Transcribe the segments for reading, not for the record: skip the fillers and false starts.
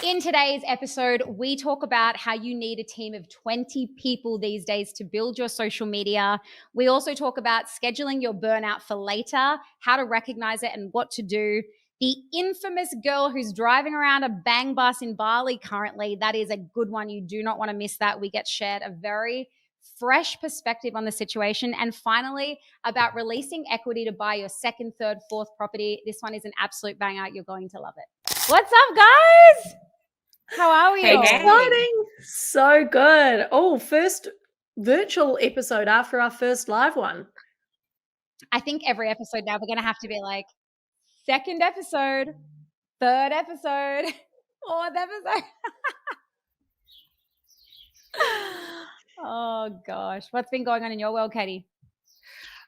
In today's episode, we talk about how you need a team of 20 people these days to build your social media. We also talk about scheduling your burnout for later, how to recognize it and what to do. The infamous girl who's driving around a bang bus in Bali currently, that is a good one. You do not want to miss that. We get shared a very fresh perspective on the situation. And finally, about releasing equity to buy your second, third, fourth property. This one is an absolute banger. You're going to love it. What's up, guys? How are we? Exciting. So good. Oh, first virtual episode after our first live one. I think every episode now we're going to have to be like, second episode, third episode, fourth episode. Oh, gosh. What's been going on in your world, Katie?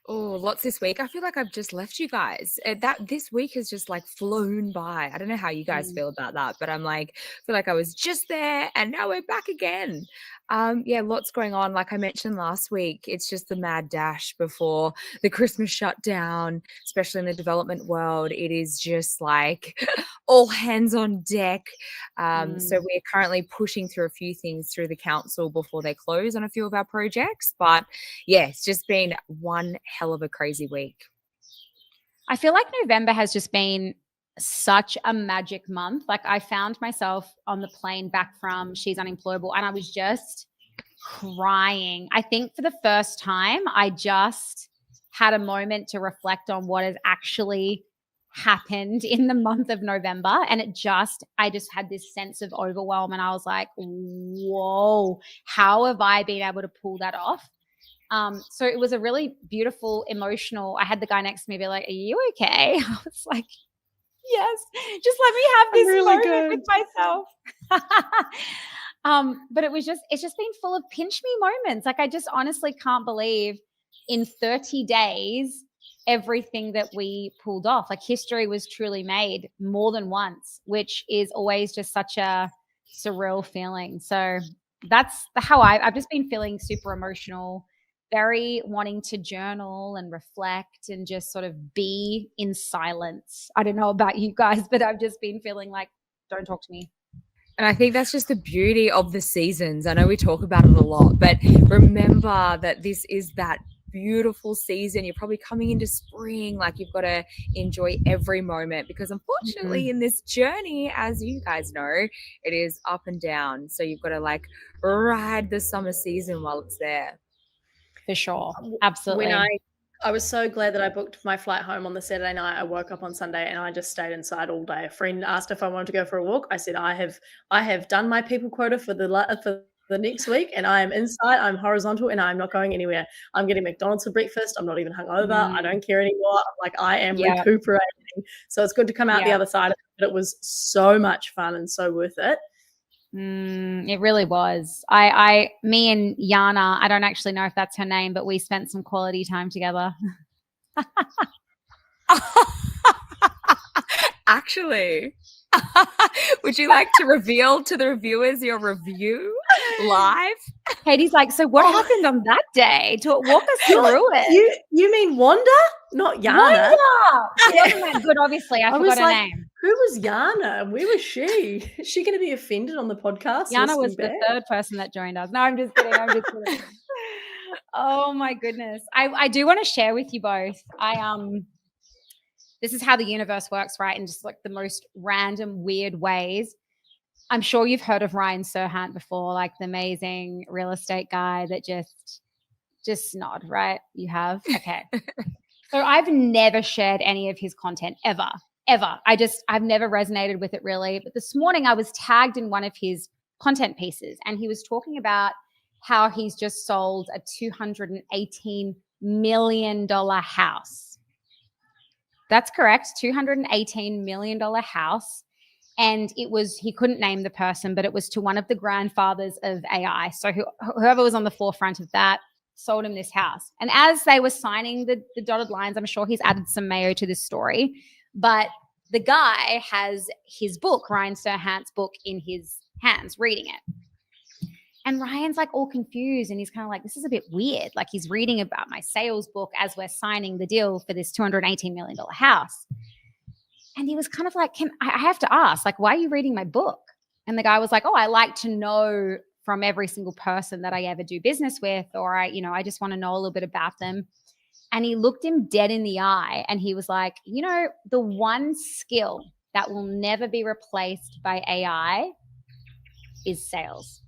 Oh, lots this week. I feel like I've just left you guys. This week has just like flown by. I don't know how you guys feel about that, but I'm like, feel like I was just there and now we're back again. Lots going on. Like I mentioned last week, it's just the mad dash before the Christmas shutdown, especially in the development world. It is just like all hands on deck. So we're currently pushing through a few things through the council before they close on a few of our projects. But yeah, it's just been one hell of a crazy week. I feel like November has just been such a magic month. Like I found myself on the plane back from She's Unemployable and I was just crying. I think for the first time, I just had a moment to reflect on what has actually happened in the month of November. And I just had this sense of overwhelm and I was like, whoa, how have I been able to pull that off? So it was a really beautiful, emotional. I had the guy next to me be like, are you okay? I was like, yes, just let me have this really moment with myself. But it's just been full of pinch me moments. Like I just honestly can't believe in 30 days, everything that we pulled off. Like history was truly made more than once, which is always just such a surreal feeling. So that's how I've just been feeling super emotional, very wanting to journal and reflect and just sort of be in silence. I don't know about you guys, but I've just been feeling like, don't talk to me. And I think that's just the beauty of the seasons. I know we talk about it a lot, but remember that this is that beautiful season. You're probably coming into spring, like you've got to enjoy every moment because unfortunately in this journey, as you guys know, it is up and down. So you've got to like ride the summer season while it's there. For sure. Absolutely. When I was so glad that I booked my flight home on the Saturday night. I woke up on Sunday and I just stayed inside all day. A friend asked if I wanted to go for a walk. I said, I have done my people quota for the next week and I am inside, I'm horizontal and I'm not going anywhere. I'm getting McDonald's for breakfast. I'm not even hungover. I don't care anymore. Like I am recuperating. So it's good to come out the other side of it. But it was so much fun and so worth it. It really was. Me and Yana, I don't actually know if that's her name, but we spent some quality time together. Actually, would you like to reveal to the reviewers your review live? Katie's like, so what happened on that day? Walk us through it. You mean Wanda? Not Yana. Wanda! She wasn't that good, obviously. I forgot her name. Who was Yana? Where was she? Is she going to be offended on the podcast? Yana was the third person that joined us. No, I'm just kidding. Oh my goodness. I do want to share with you both. This is how the universe works, right? In just like the most random, weird ways. I'm sure you've heard of Ryan Serhant before, like the amazing real estate guy that just nod, right? You have? Okay. So I've never shared any of his content ever. I've never resonated with it really. But this morning I was tagged in one of his content pieces and he was talking about how he's just sold a $218 million house. That's correct, $218 million house. And he couldn't name the person, but it was to one of the grandfathers of AI. So whoever was on the forefront of that sold him this house. And as they were signing the dotted lines, I'm sure he's added some mayo to this story, but the guy has his book, Ryan Serhant's book, in his hands, reading it. And Ryan's like all confused and he's kind of like, this is a bit weird. Like he's reading about my sales book as we're signing the deal for this $218 million house. And he was kind of like, I have to ask, like, why are you reading my book? And the guy was like, oh, I like to know from every single person that I ever do business with, or I just want to know a little bit about them. And he looked him dead in the eye and he was like, the one skill that will never be replaced by AI is sales.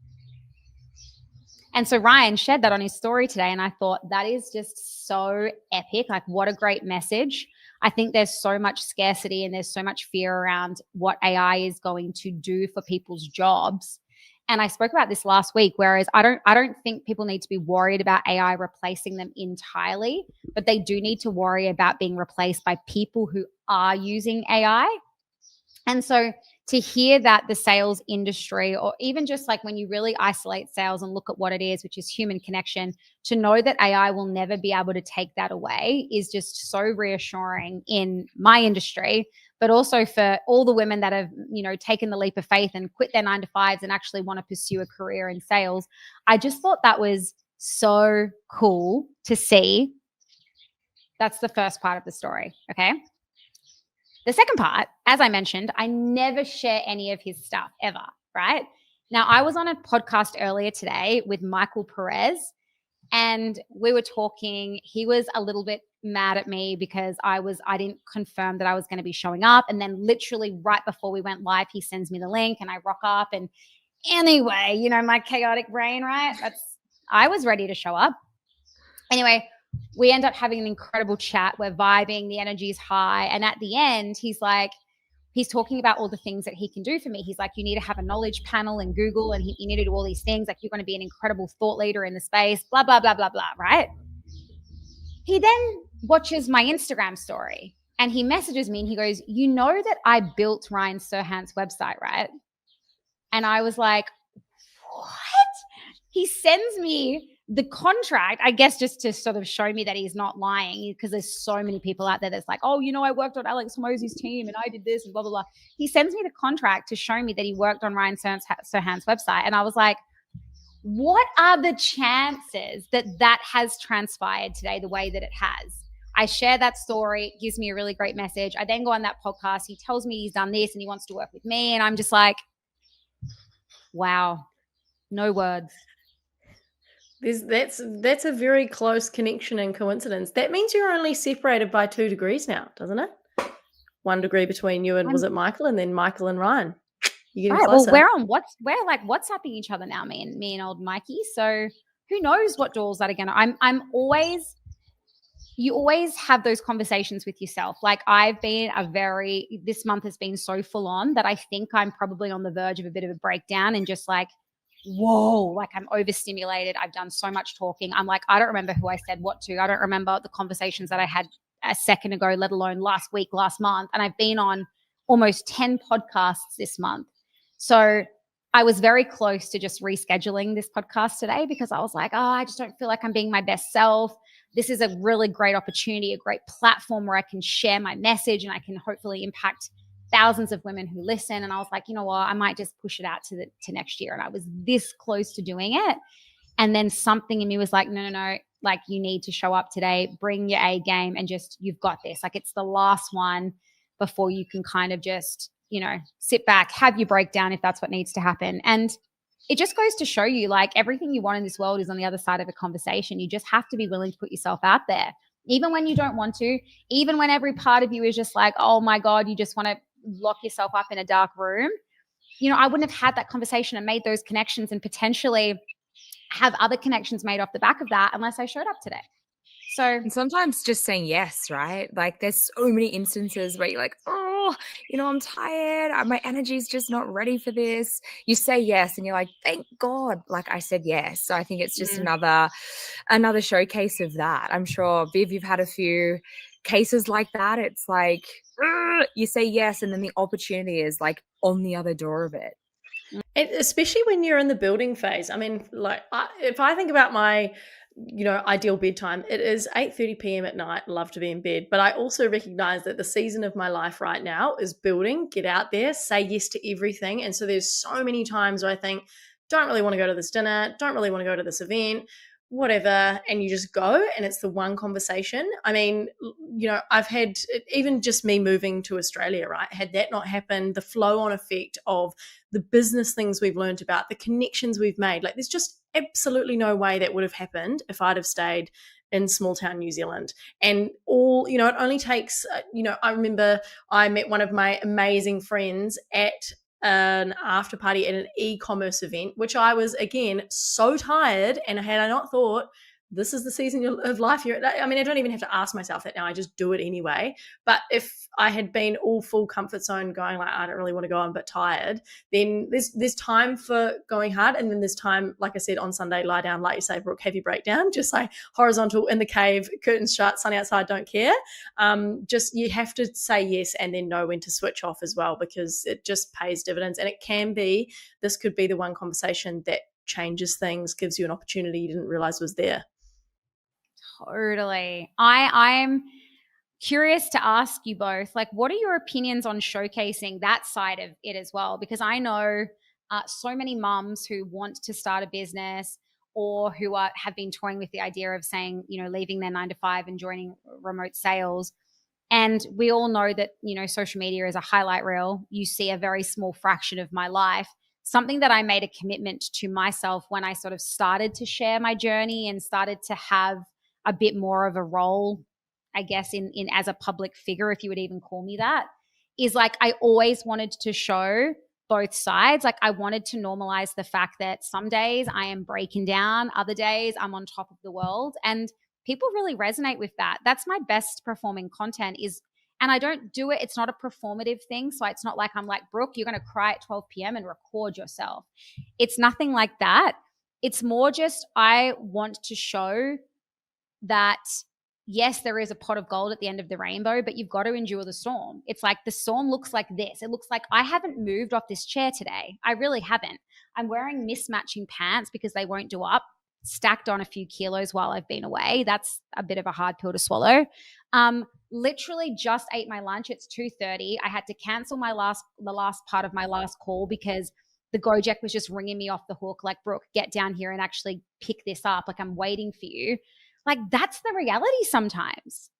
And so Ryan shared that on his story today. And I thought that is just so epic. Like, what a great message. I think there's so much scarcity and there's so much fear around what AI is going to do for people's jobs. And I spoke about this last week, whereas I don't think people need to be worried about AI replacing them entirely, but they do need to worry about being replaced by people who are using AI. And so to hear that the sales industry, or even just like when you really isolate sales and look at what it is, which is human connection, to know that AI will never be able to take that away is just so reassuring in my industry, but also for all the women that have, taken the leap of faith and quit their 9-to-5s and actually want to pursue a career in sales. I just thought that was so cool to see. That's the first part of the story. Okay. The second part, as I mentioned, I never share any of his stuff ever, right? Now, I was on a podcast earlier today with Michael Perez, and we were talking. He was a little bit mad at me because I didn't confirm that I was going to be showing up. And then literally right before we went live, he sends me the link and I rock up. And anyway, my chaotic brain, right? I was ready to show up. Anyway, we end up having an incredible chat. We're vibing. The energy is high. And at the end, he's talking about all the things that he can do for me. He's like, you need to have a knowledge panel in Google and you need to do all these things. Like, you're going to be an incredible thought leader in the space, blah, blah, blah, blah, blah, right? He then watches my Instagram story and he messages me and he goes, you know that I built Ryan Serhant's website, right? And I was like, what? He sends me the contract, I guess, just to sort of show me that he's not lying, because there's so many people out there that's like, oh, I worked on Alex Hormozi's team and I did this and blah, blah, blah. He sends me the contract to show me that he worked on Ryan Serhant's website. And I was like, what are the chances that has transpired today the way that it has? I share that story. It gives me a really great message. I then go on that podcast. He tells me he's done this and he wants to work with me. And I'm just like, wow, no words. That's a very close connection and coincidence. That means you're only separated by 2 degrees now, doesn't it? 1 degree between you and was it Michael, and then Michael and Ryan. You're getting closer. Well, we're like WhatsApping each other now, me and old Mikey. So who knows what doors that are gonna. You always have those conversations with yourself. Like, this month has been so full on that I think I'm probably on the verge of a bit of a breakdown and just like, whoa, like I'm overstimulated. I've done so much talking. I'm like, I don't remember who I said what to. I don't remember the conversations that I had a second ago, let alone last week, last month. And I've been on almost 10 podcasts this month. So I was very close to just rescheduling this podcast today because I was like, oh, I just don't feel like I'm being my best self. This is a really great opportunity, a great platform where I can share my message and I can hopefully impact thousands of women who listen. And I was like, you know what, I might just push it out to next year. And I was this close to doing it. And then something in me was like, no, like, you need to show up today, bring your A game, and just, you've got this. Like, it's the last one before you can kind of just, sit back, have your breakdown if that's what needs to happen. And it just goes to show you, like, everything you want in this world is on the other side of a conversation. You just have to be willing to put yourself out there, even when you don't want to, even when every part of you is just like, oh my God, you just want to lock yourself up in a dark room. I wouldn't have had that conversation and made those connections and potentially have other connections made off the back of that unless I showed up today. So, and sometimes just saying yes, right? Like, there's so many instances where you're like, oh, I'm tired. My energy's just not ready for this. You say yes and you're like, thank God, like, I said yes. So I think it's just another showcase of that. I'm sure, Viv, you've had a few cases like that. It's like, you say yes and then the opportunity is like on the other door of it. Especially when you're in the building phase. I mean, like, if I think about my ideal bedtime, it is 8:30 p.m. at night. Love to be in bed, but I also recognize that the season of my life right now is building. Get out there, say yes to everything. And so there's so many times where I think, don't really want to go to this dinner, don't really want to go to this event, whatever, and you just go, and it's the one conversation. I mean, I've had, even just me moving to Australia, right? Had that not happened, the flow on effect of the business things we've learned about, the connections we've made, like there's just absolutely no way that would have happened if I'd have stayed in small town New Zealand. And all, it only takes, I remember I met one of my amazing friends at an after party at an e-commerce event, which I was, again, so tired. And had I not thought, this is the season of life you're at, I mean, I don't even have to ask myself that now. I just do it anyway. But if I had been all full comfort zone going like, I don't really want to go, I'm a bit tired, then there's time for going hard. And then there's time, like I said, on Sunday, lie down, like you say, Brooke, heavy breakdown, just like horizontal in the cave, curtains shut, sunny outside, don't care. Just you have to say yes and then know when to switch off as well, because it just pays dividends. And this could be the one conversation that changes things, gives you an opportunity you didn't realize was there. Totally. I'm curious to ask you both, like, what are your opinions on showcasing that side of it as well? Because I know so many mums who want to start a business or who have been toying with the idea of saying, leaving their 9-to-5 and joining remote sales. And we all know that, social media is a highlight reel. You see a very small fraction of my life. Something that I made a commitment to myself when I sort of started to share my journey and started to have a bit more of a role, I guess, in as a public figure, if you would even call me that, is like I always wanted to show both sides. Like I wanted to normalize the fact that some days I am breaking down, other days I'm on top of the world. And people really resonate with that. That's my best performing content and I don't do it. It's not a performative thing. So it's not like I'm like, Brooke, you're going to cry at 12 p.m. and record yourself. It's nothing like that. It's more just I want to show that, yes, there is a pot of gold at the end of the rainbow, but you've got to endure the storm. It's like the storm looks like this. It looks like I haven't moved off this chair today. I really haven't. I'm wearing mismatching pants because they won't do up, stacked on a few kilos while I've been away. That's a bit of a hard pill to swallow. Literally just ate my lunch. It's 2:30. I had to cancel the last part of my last call because the Gojek was just ringing me off the hook like, Brooke, get down here and actually pick this up. Like, I'm waiting for you. Like, that's the reality sometimes.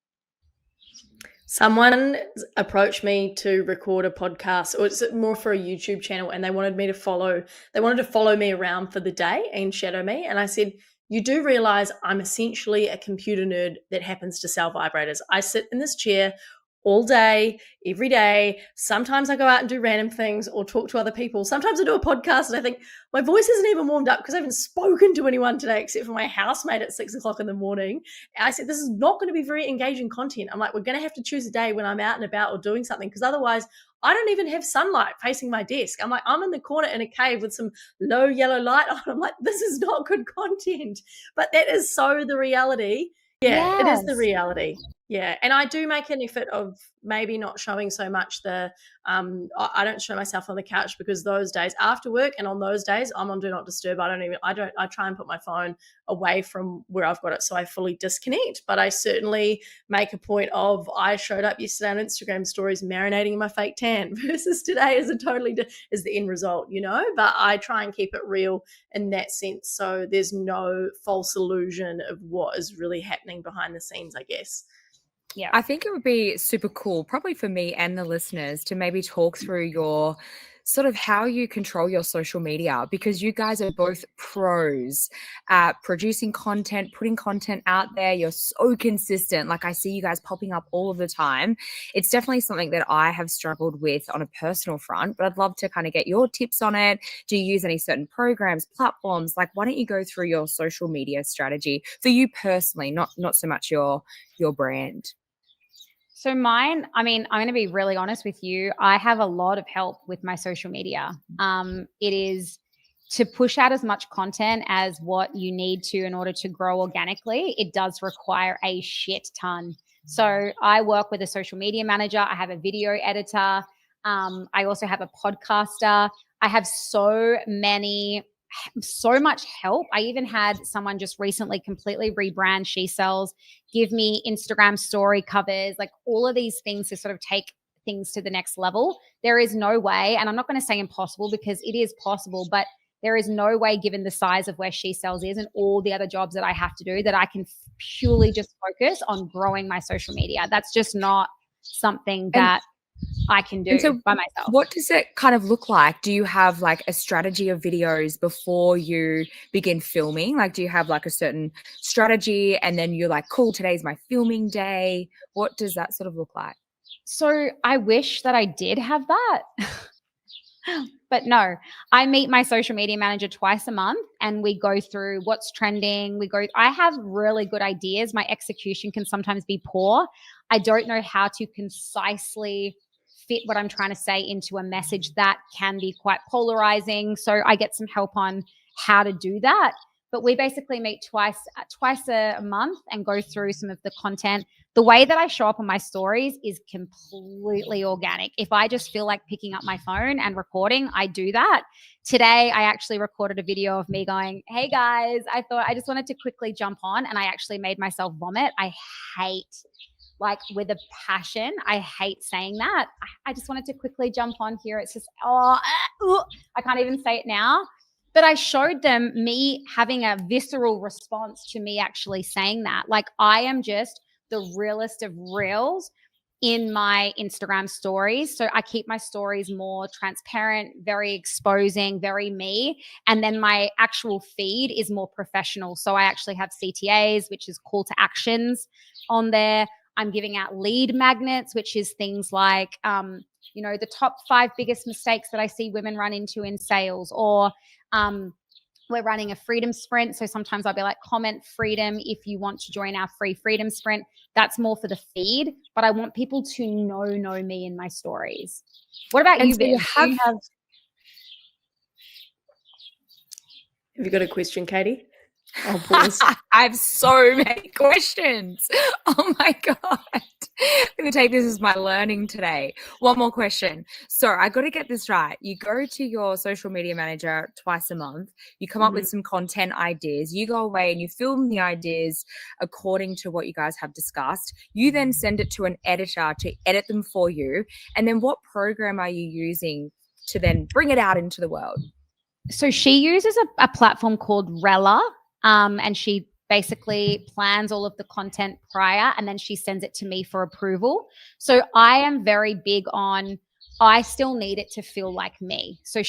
Someone approached me to record a podcast, or it's more for a YouTube channel, and they wanted to follow me around for the day and shadow me. And I said, you do realize I'm essentially a computer nerd that happens to sell vibrators. I sit in this chair all day, every day. Sometimes I go out and do random things or talk to other people. Sometimes I do a podcast and I think my voice isn't even warmed up because I haven't spoken to anyone today except for my housemate at 6:00 in the morning. And I said, this is not going to be very engaging content. I'm like, we're going to have to choose a day when I'm out and about or doing something, because otherwise I don't even have sunlight facing my desk. I'm like, I'm in the corner in a cave with some low yellow light on. I'm like, this is not good content. But that is so the reality. Yeah, It is the reality. Yeah. And I do make an effort of maybe not showing so much I don't show myself on the couch, because those days after work and on those days I'm on do not disturb. I try and put my phone away from where I've got it so I fully disconnect. But I certainly make a point of, I showed up yesterday on Instagram stories marinating in my fake tan versus today is is the end result, but I try and keep it real in that sense. So there's no false illusion of what is really happening behind the scenes, I guess. Yeah, I think it would be super cool, probably for me and the listeners, to maybe talk through your sort of how you control your social media, because you guys are both pros at producing content, putting content out there. You're so consistent. Like, I see you guys popping up all of the time. It's definitely something that I have struggled with on a personal front, but I'd love to kind of get your tips on it. Do you use any certain programs, platforms? Like, why don't you go through your social media strategy for you personally, not so much your brand? So mine, I mean, I'm going to be really honest with you. I have a lot of help with my social media. It is to push out as much content as what you need to in order to grow organically. It does require a shit ton. So I work with a social media manager. I have a video editor. I also have a podcaster. I have so much help. I even had someone just recently completely rebrand She Sells, give me Instagram story covers, like all of these things to sort of take things to the next level. There is no way, and I'm not going to say impossible because it is possible, but there is no way, given the size of where She Sells is and all the other jobs that I have to do, that I can purely just focus on growing my social media. That's just not something that I can do by myself. What does it kind of look like? Do you have like a strategy of videos before you begin filming? Like, do you have like a certain strategy and then you're like, cool, today's my filming day? What does that sort of look like? So I wish that I did have that. But no, I meet my social media manager twice a month and we go through what's trending. I have really good ideas. My execution can sometimes be poor. I don't know how to concisely fit what I'm trying to say into a message that can be quite polarizing. So I get some help on how to do that. But we basically meet twice a month and go through some of the content. The way that I show up on my stories is completely organic. If I just feel like picking up my phone and recording, I do that. Today, I actually recorded a video of me going, hey guys, I thought I just wanted to quickly jump on, and I actually made myself vomit. I hate, like with a passion, I hate saying that. I just wanted to quickly jump on here. It's just, I can't even say it now. But I showed them me having a visceral response to me actually saying that. Like, I am just the realest of reals in my Instagram stories. So I keep my stories more transparent, very exposing, very me. And then my actual feed is more professional. So I actually have CTAs, which is call to actions on there. I'm giving out lead magnets, which is things like, the top 5 biggest mistakes that I see women run into in sales, or we're running a freedom sprint. So sometimes I'll be like, comment freedom if you want to join our free freedom sprint. That's more for the feed, but I want people to know me in my stories. What about you, Viv? Have you got a question, Katie? I'll pause. I have so many questions. Oh my God. I'm going to take this as my learning today. One more question. So I got to get this right. You go to your social media manager twice a month. You come up with some content ideas. You go away and you film the ideas according to what you guys have discussed. You then send it to an editor to edit them for you. And then what program are you using to then bring it out into the world? So she uses a platform called Rella. And she basically plans all of the content prior, and then she sends it to me for approval. So I am very big on, I still need it to feel like me. So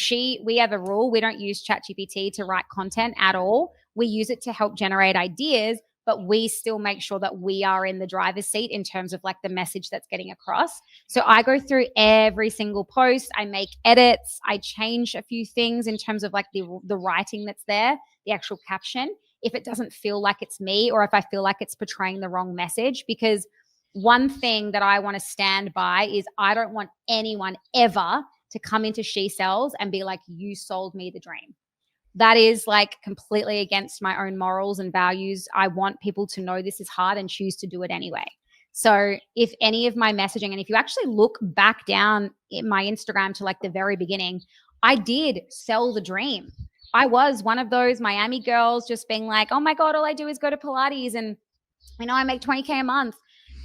we have a rule. We don't use ChatGPT to write content at all. We use it to help generate ideas, but we still make sure that we are in the driver's seat in terms of like the message that's getting across. So I go through every single post. I make edits. I change a few things in terms of like the writing that's there, the actual caption, if it doesn't feel like it's me, or if I feel like it's portraying the wrong message. Because one thing that I want to stand by is I don't want anyone ever to come into She Sells and be like, you sold me the dream. That is like completely against my own morals and values. I want people to know this is hard and choose to do it anyway. So if any of my messaging, and if you actually look back down in my Instagram to like the very beginning, I did sell the dream. I was one of those Miami girls just being like, oh my God, all I do is go to Pilates and, I make 20K a month.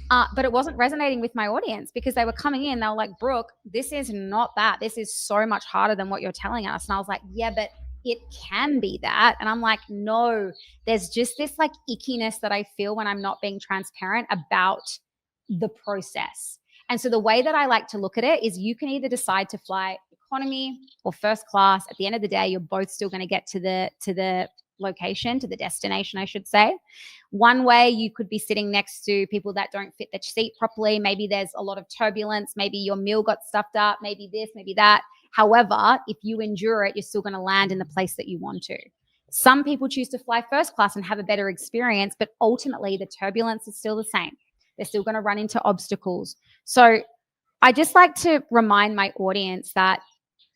But it wasn't resonating with my audience because they were coming in. They were like, Brooke, this is not that. This is so much harder than what you're telling us. And I was like, yeah, but it can be that. And I'm like, no, there's just this like ickiness that I feel when I'm not being transparent about the process. And so the way that I like to look at it is you can either decide to fly economy or first class. At the end of the day, you're both still going to get to the location, to the destination, I should say. One way, you could be sitting next to people that don't fit the seat properly. Maybe there's a lot of turbulence. Maybe your meal got stuffed up. Maybe this, maybe that. However, if you endure it, you're still going to land in the place that you want to. Some people choose to fly first class and have a better experience, but ultimately the turbulence is still the same. They're still going to run into obstacles. So I just like to remind my audience that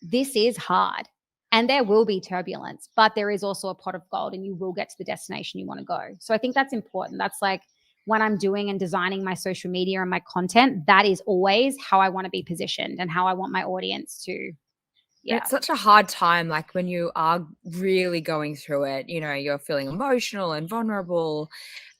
this is hard and there will be turbulence, but there is also a pot of gold and you will get to the destination you want to go. So I think that's important. That's like when I'm doing and designing my social media and my content, that is always how I want to be positioned and how I want my audience to Yeah. It's such a hard time, like when you are really going through it, you know, you're feeling emotional and vulnerable.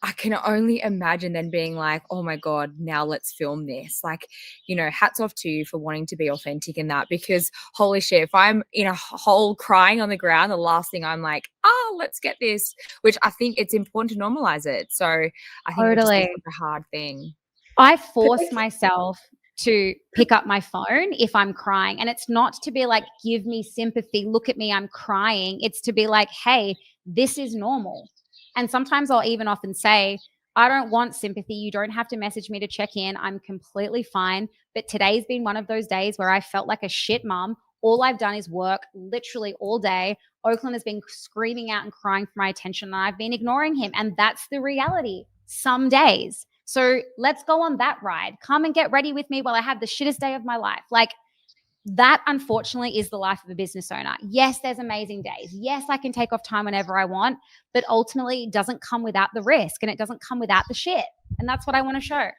I can only imagine then being like, oh my God, now let's film this. Like, you know, hats off to you for wanting to be authentic in that, because holy shit, if I'm in a hole crying on the ground, the last thing I'm like, oh, let's get this, which I think it's important to normalize it. So I think it would just be Totally. such a hard thing. I force myself to pick up my phone if I'm crying. And it's not to be like, give me sympathy, look at me, I'm crying. It's to be like, hey, this is normal. And sometimes I'll even often say, I don't want sympathy. You don't have to message me to check in. I'm completely fine. But today's been one of those days where I felt like a shit mum. All I've done is work literally all day. Oakland has been screaming out and crying for my attention, and I've been ignoring him. And that's the reality some days. So let's go on that ride. Come and get ready with me while I have the shittest day of my life. Like, that, unfortunately, is the life of a business owner. Yes, there's amazing days. Yes, I can take off time whenever I want, but ultimately it doesn't come without the risk, and it doesn't come without the shit. And that's what I want to show.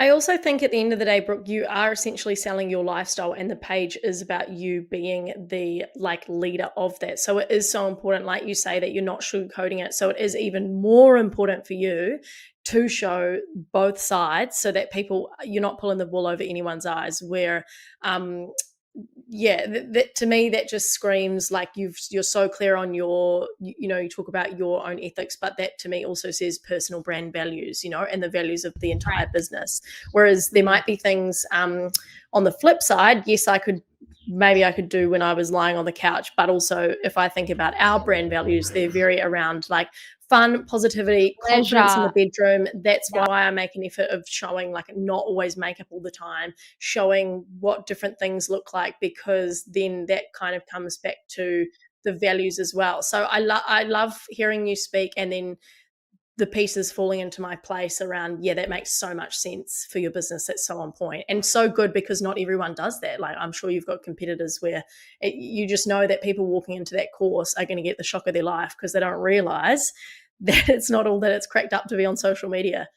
I also think at the end of the day, Brooke, you are essentially selling your lifestyle, and the page is about you being the leader of that. So it is so important, like you say, that you're not sugarcoating it. So it is even more important for you to show both sides, so that you're not pulling the wool over anyone's eyes. Where that to me, that just screams like you're so clear on you talk about your own ethics, but that to me also says personal brand values, and the values of the entire business. Whereas there might be things on the flip side, yes, I could do when I was lying on the couch, but also if I think about our brand values, they're very around like fun, positivity, confidence in the bedroom. That's why I make an effort of showing like not always makeup all the time, showing what different things look like, because then that kind of comes back to the values as well. So I love hearing you speak, and then the pieces falling into my place around, that makes so much sense for your business. That's so on point and so good, because not everyone does that. Like, I'm sure you've got competitors where you just know that people walking into that course are going to get the shock of their life, because they don't realize that it's not all that it's cracked up to be on social media.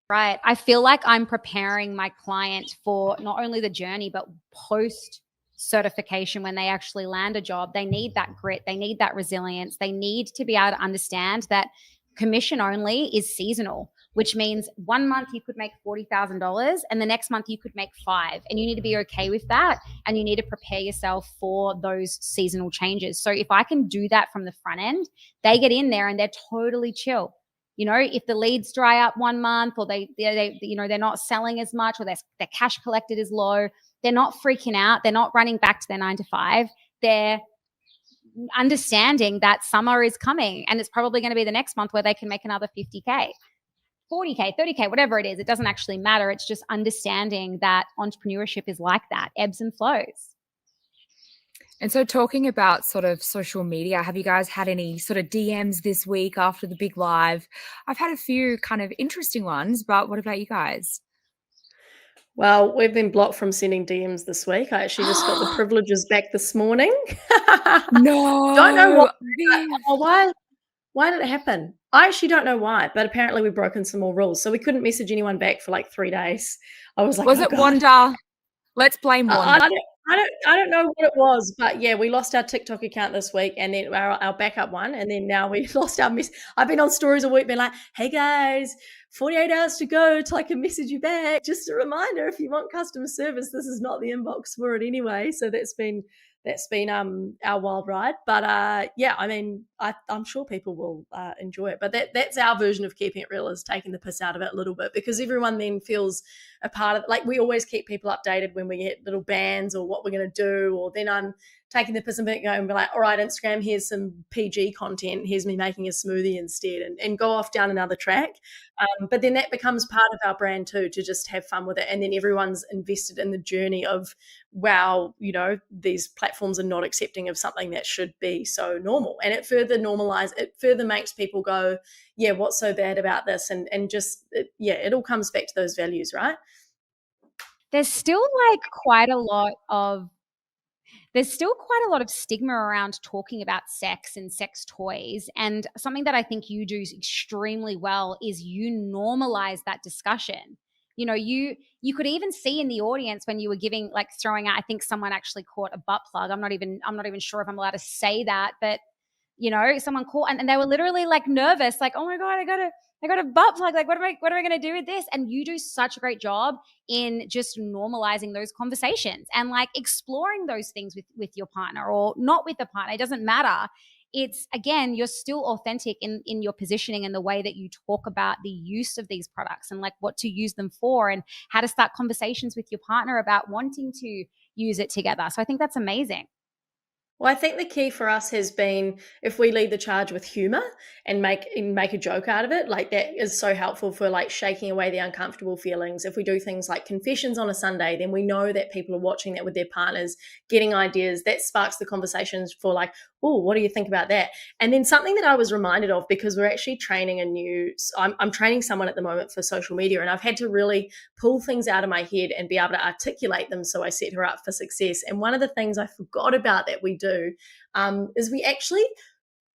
Right. I feel like I'm preparing my client for not only the journey, but post certification. When they actually land a job, they need that grit. They need that resilience. They need to be able to understand that commission only is seasonal, which means 1 month you could make $40,000 and the next month you could make 5. And you need to be okay with that. And you need to prepare yourself for those seasonal changes. So if I can do that from the front end, they get in there and they're totally chill. If the leads dry up 1 month, or they're not selling as much, or their cash collected is low, they're not freaking out. They're not running back to their 9 to 5. They're understanding that summer is coming, and it's probably going to be the next month where they can make another 50K, 40K, 30K, whatever it is. It doesn't actually matter. It's just understanding that entrepreneurship is like that, ebbs and flows. And so, talking about sort of social media, have you guys had any sort of DMs this week after the big live? I've had a few kind of interesting ones, but what about you guys? Well, we've been blocked from sending DMs this week. I actually just got the privileges back this morning. No. Don't know why. Why did it happen? I actually don't know why, but apparently we've broken some more rules. So we couldn't message anyone back for like 3 days. I was like, was it God. Wanda? Let's blame Wanda. I don't know what it was, but yeah, we lost our TikTok account this week, and then our backup one, and then now we lost our I've been on stories a week being like, hey guys, 48 hours to go till I can message you back. Just a reminder, if you want customer service, this is not the inbox for it anyway. So that's been our wild ride. But I mean, I'm sure people will enjoy it. But that's our version of keeping it real, is taking the piss out of it a little bit, because everyone then feels a part of it. Like, we always keep people updated when we get little bans or what we're going to do, or then I'm taking the piss and going and be like, all right, Instagram, here's some PG content. Here's me making a smoothie instead, and go off down another track. But then that becomes part of our brand too, to just have fun with it. And then everyone's invested in the journey of, wow, these platforms are not accepting of something that should be so normal. And it further makes people go, yeah, what's so bad about this? And just, it all comes back to those values, right? There's still quite a lot of stigma around talking about sex and sex toys. And something that I think you do extremely well is you normalize that discussion. You know, you could even see in the audience when you were giving, like throwing out, I think someone actually caught a butt plug. I'm not even sure if I'm allowed to say that, but you know, someone caught and they were literally like nervous, like, oh my God, I got a butt plug. Like, what am I going to do with this? And you do such a great job in just normalizing those conversations and like exploring those things with your partner or not with the partner. It doesn't matter. It's, again, you're still authentic in your positioning and the way that you talk about the use of these products and like what to use them for and how to start conversations with your partner about wanting to use it together. So I think that's amazing. Well, I think the key for us has been if we lead the charge with humor and make a joke out of it, like that is so helpful for like shaking away the uncomfortable feelings. If we do things like confessions on a Sunday, then we know that people are watching that with their partners, getting ideas. That sparks the conversations for like, oh, what do you think about that? And then something that I was reminded of, because we're actually training I'm training someone at the moment for social media, and I've had to really pull things out of my head and be able to articulate them so I set her up for success. And one of the things I forgot about that we do is we actually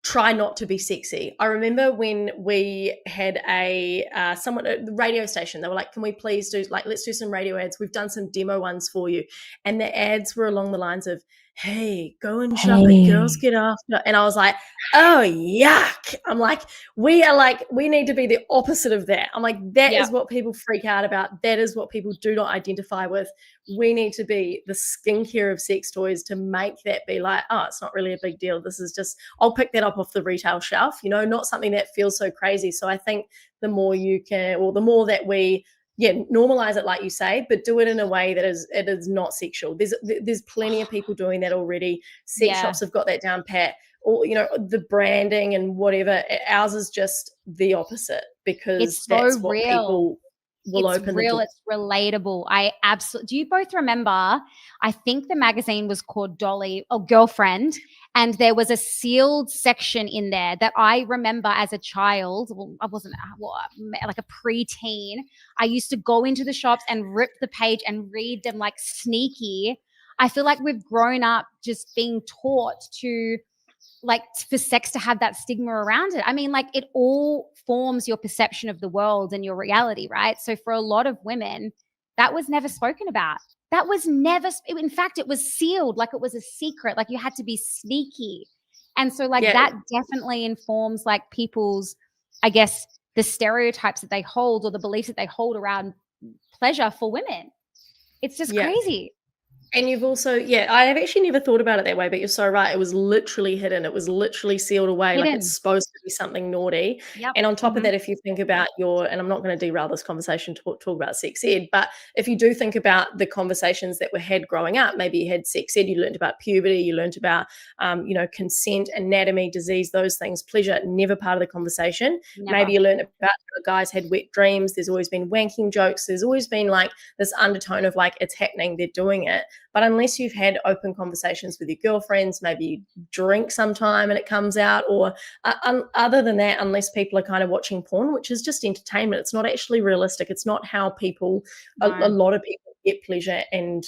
try not to be sexy. I remember when we had someone at the radio station, they were like, can we please do, like, let's do some radio ads. We've done some demo ones for you. And the ads were along the lines of, hey, go and shop at Girls Get After. And I was like, oh, yuck. I'm like, we need to be the opposite of that. I'm like, that is what people freak out about. That is what people do not identify with. We need to be the skincare of sex toys to make that be like, oh, it's not really a big deal. This is just, I'll pick that up off the retail shelf, you know, not something that feels so crazy. So I think the more that we normalize it, like you say, but do it in a way that it is not sexual. There's plenty of people doing that already. Sex shops have got that down pat, or, you know, the branding and whatever. Ours is just the opposite, because that's what people will open the door. It's relatable. I absolutely. Do you both remember? I think the magazine was called Dolly or Girlfriend, and there was a sealed section in there that I remember as a child. Well, I wasn't like a preteen. I used to go into the shops and rip the page and read them like sneaky. I feel like we've grown up just being taught to, like, for sex to have that stigma around it. I mean, like, it all forms your perception of the world and your reality, right? So for a lot of women, that was never spoken about. That was never, in fact, it was sealed, like it was a secret, like you had to be sneaky. And so like that definitely informs like people's, I guess, the stereotypes that they hold or the beliefs that they hold around pleasure for women. It's just crazy. And you've also, I have actually never thought about it that way, but you're so right. It was literally hidden. It was literally sealed away. Like it's supposed to be something naughty. Yep. And on top of that, if you think about and I'm not going to derail this conversation to talk about sex ed, but if you do think about the conversations that were had growing up, maybe you had sex ed, you learned about puberty, you learned about, consent, anatomy, disease, those things, pleasure, never part of the conversation. Never. Maybe you learned about how guys had wet dreams. There's always been wanking jokes. There's always been like this undertone of like, it's happening, they're doing it. But unless you've had open conversations with your girlfriends, maybe you drink sometime and it comes out, or other than that, unless people are kind of watching porn, which is just entertainment, it's not actually realistic. It's not how people, a lot of people get pleasure and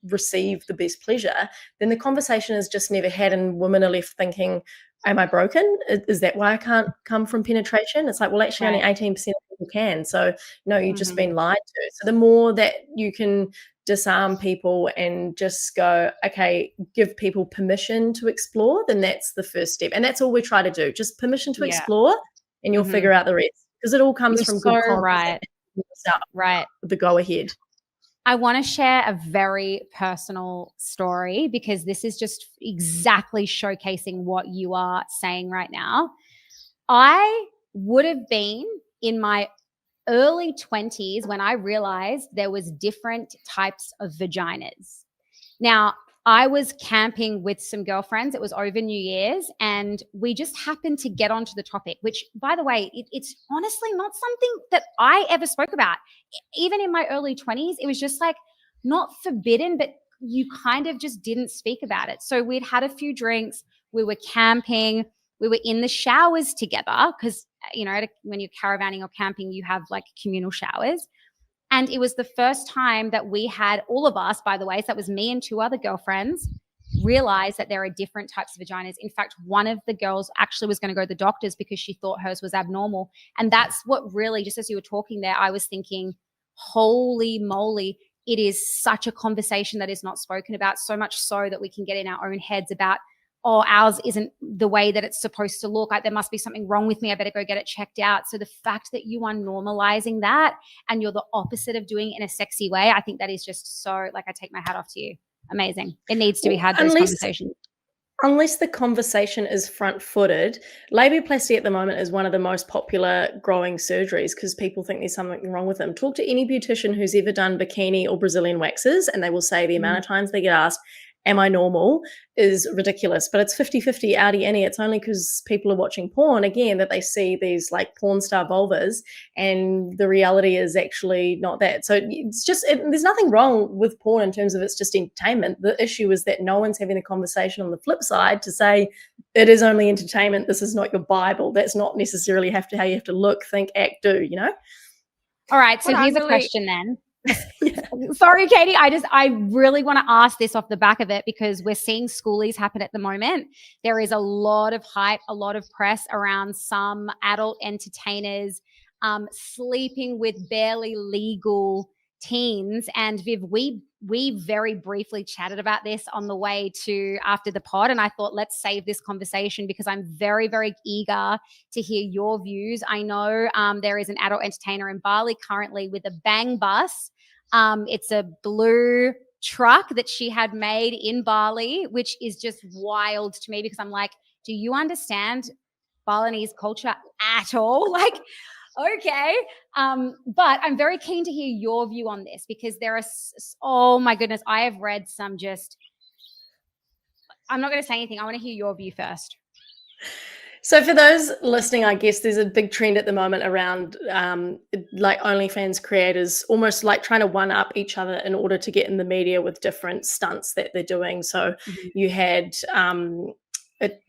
receive the best pleasure, then the conversation is just never had, and women are left thinking, am I broken? Is that why I can't come from penetration? It's like, well, actually only 18% of people can. So no, you've just been lied to. So the more that you can disarm people and just go, okay, give people permission to explore, then that's the first step. And that's all we try to do, just permission to explore, and you'll figure out the rest, because it all comes from good content. Right. The go ahead. I want to share a very personal story, because this is just exactly showcasing what you are saying right now. I would have been in my early 20s when I realized there was different types of vaginas. Now, I was camping with some girlfriends. It was over New Year's, and we just happened to get onto the topic, which, by the way, it's honestly not something that I ever spoke about. Even in my early 20s, it was just like not forbidden, but you kind of just didn't speak about it. So we'd had a few drinks, we were camping, we were in the showers together, because, you know, when you're caravanning or camping, you have like communal showers. And it was the first time that we had, all of us, by the way, so that was me and two other girlfriends, realized that there are different types of vaginas. In fact, one of the girls actually was going to go to the doctors because she thought hers was abnormal. And that's what really, just as you were talking there, I was thinking, holy moly, it is such a conversation that is not spoken about, so much so that we can get in our own heads about, oh, ours isn't the way that it's supposed to look. Like, there must be something wrong with me. I better go get it checked out. So the fact that you are normalizing that and you're the opposite of doing it in a sexy way, I think that is just so, like, I take my hat off to you. Amazing. It needs to be had, those conversations. Unless the conversation is front-footed, labiaplasty at the moment is one of the most popular growing surgeries because people think there's something wrong with them. Talk to any beautician who's ever done bikini or Brazilian waxes, and they will say the amount of times they get asked, am I normal, is ridiculous. But it's 50-50 outie innie. It's only because people are watching porn, again, that they see these like porn star vulvas, and the reality is actually not that. So it's just, there's nothing wrong with porn in terms of it's just entertainment. The issue is that no one's having a conversation on the flip side to say it is only entertainment. This is not your Bible. That's not necessarily how you have to look, think, act, do, you know? All right. So here's a question then. Sorry, Katie. I really want to ask this off the back of it because we're seeing schoolies happen at the moment. There is a lot of hype, a lot of press around some adult entertainers sleeping with barely legal teens. And Viv, we very briefly chatted about this on the way to after the pod, and I thought, let's save this conversation because I'm very, very eager to hear your views. I know there is an adult entertainer in Bali currently with a bang bus. It's a blue truck that she had made in Bali, which is just wild to me because I'm like, do you understand Balinese culture at all? Like, okay. But I'm very keen to hear your view on this because there are, oh my goodness, I have read some just, I'm not going to say anything. I want to hear your view first. So for those listening, I guess there's a big trend at the moment around like OnlyFans creators almost like trying to one-up each other in order to get in the media with different stunts that they're doing. So you had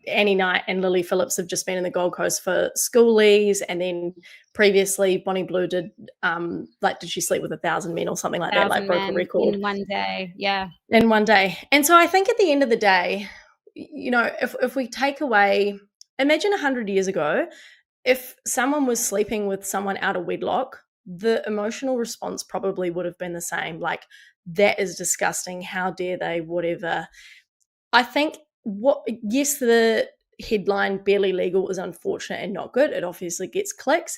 Annie Knight and Lily Phillips have just been in the Gold Coast for schoolies, and then previously Bonnie Blue did did she sleep with 1,000 men or something like that, like broke a record in one day. Yeah, in one day. And so I think at the end of the day, you know, if we take away, imagine 100 years ago, if someone was sleeping with someone out of wedlock, the emotional response probably would have been the same. Like, that is disgusting. How dare they? Whatever. I think yes, the headline barely legal is unfortunate and not good. It obviously gets clicks.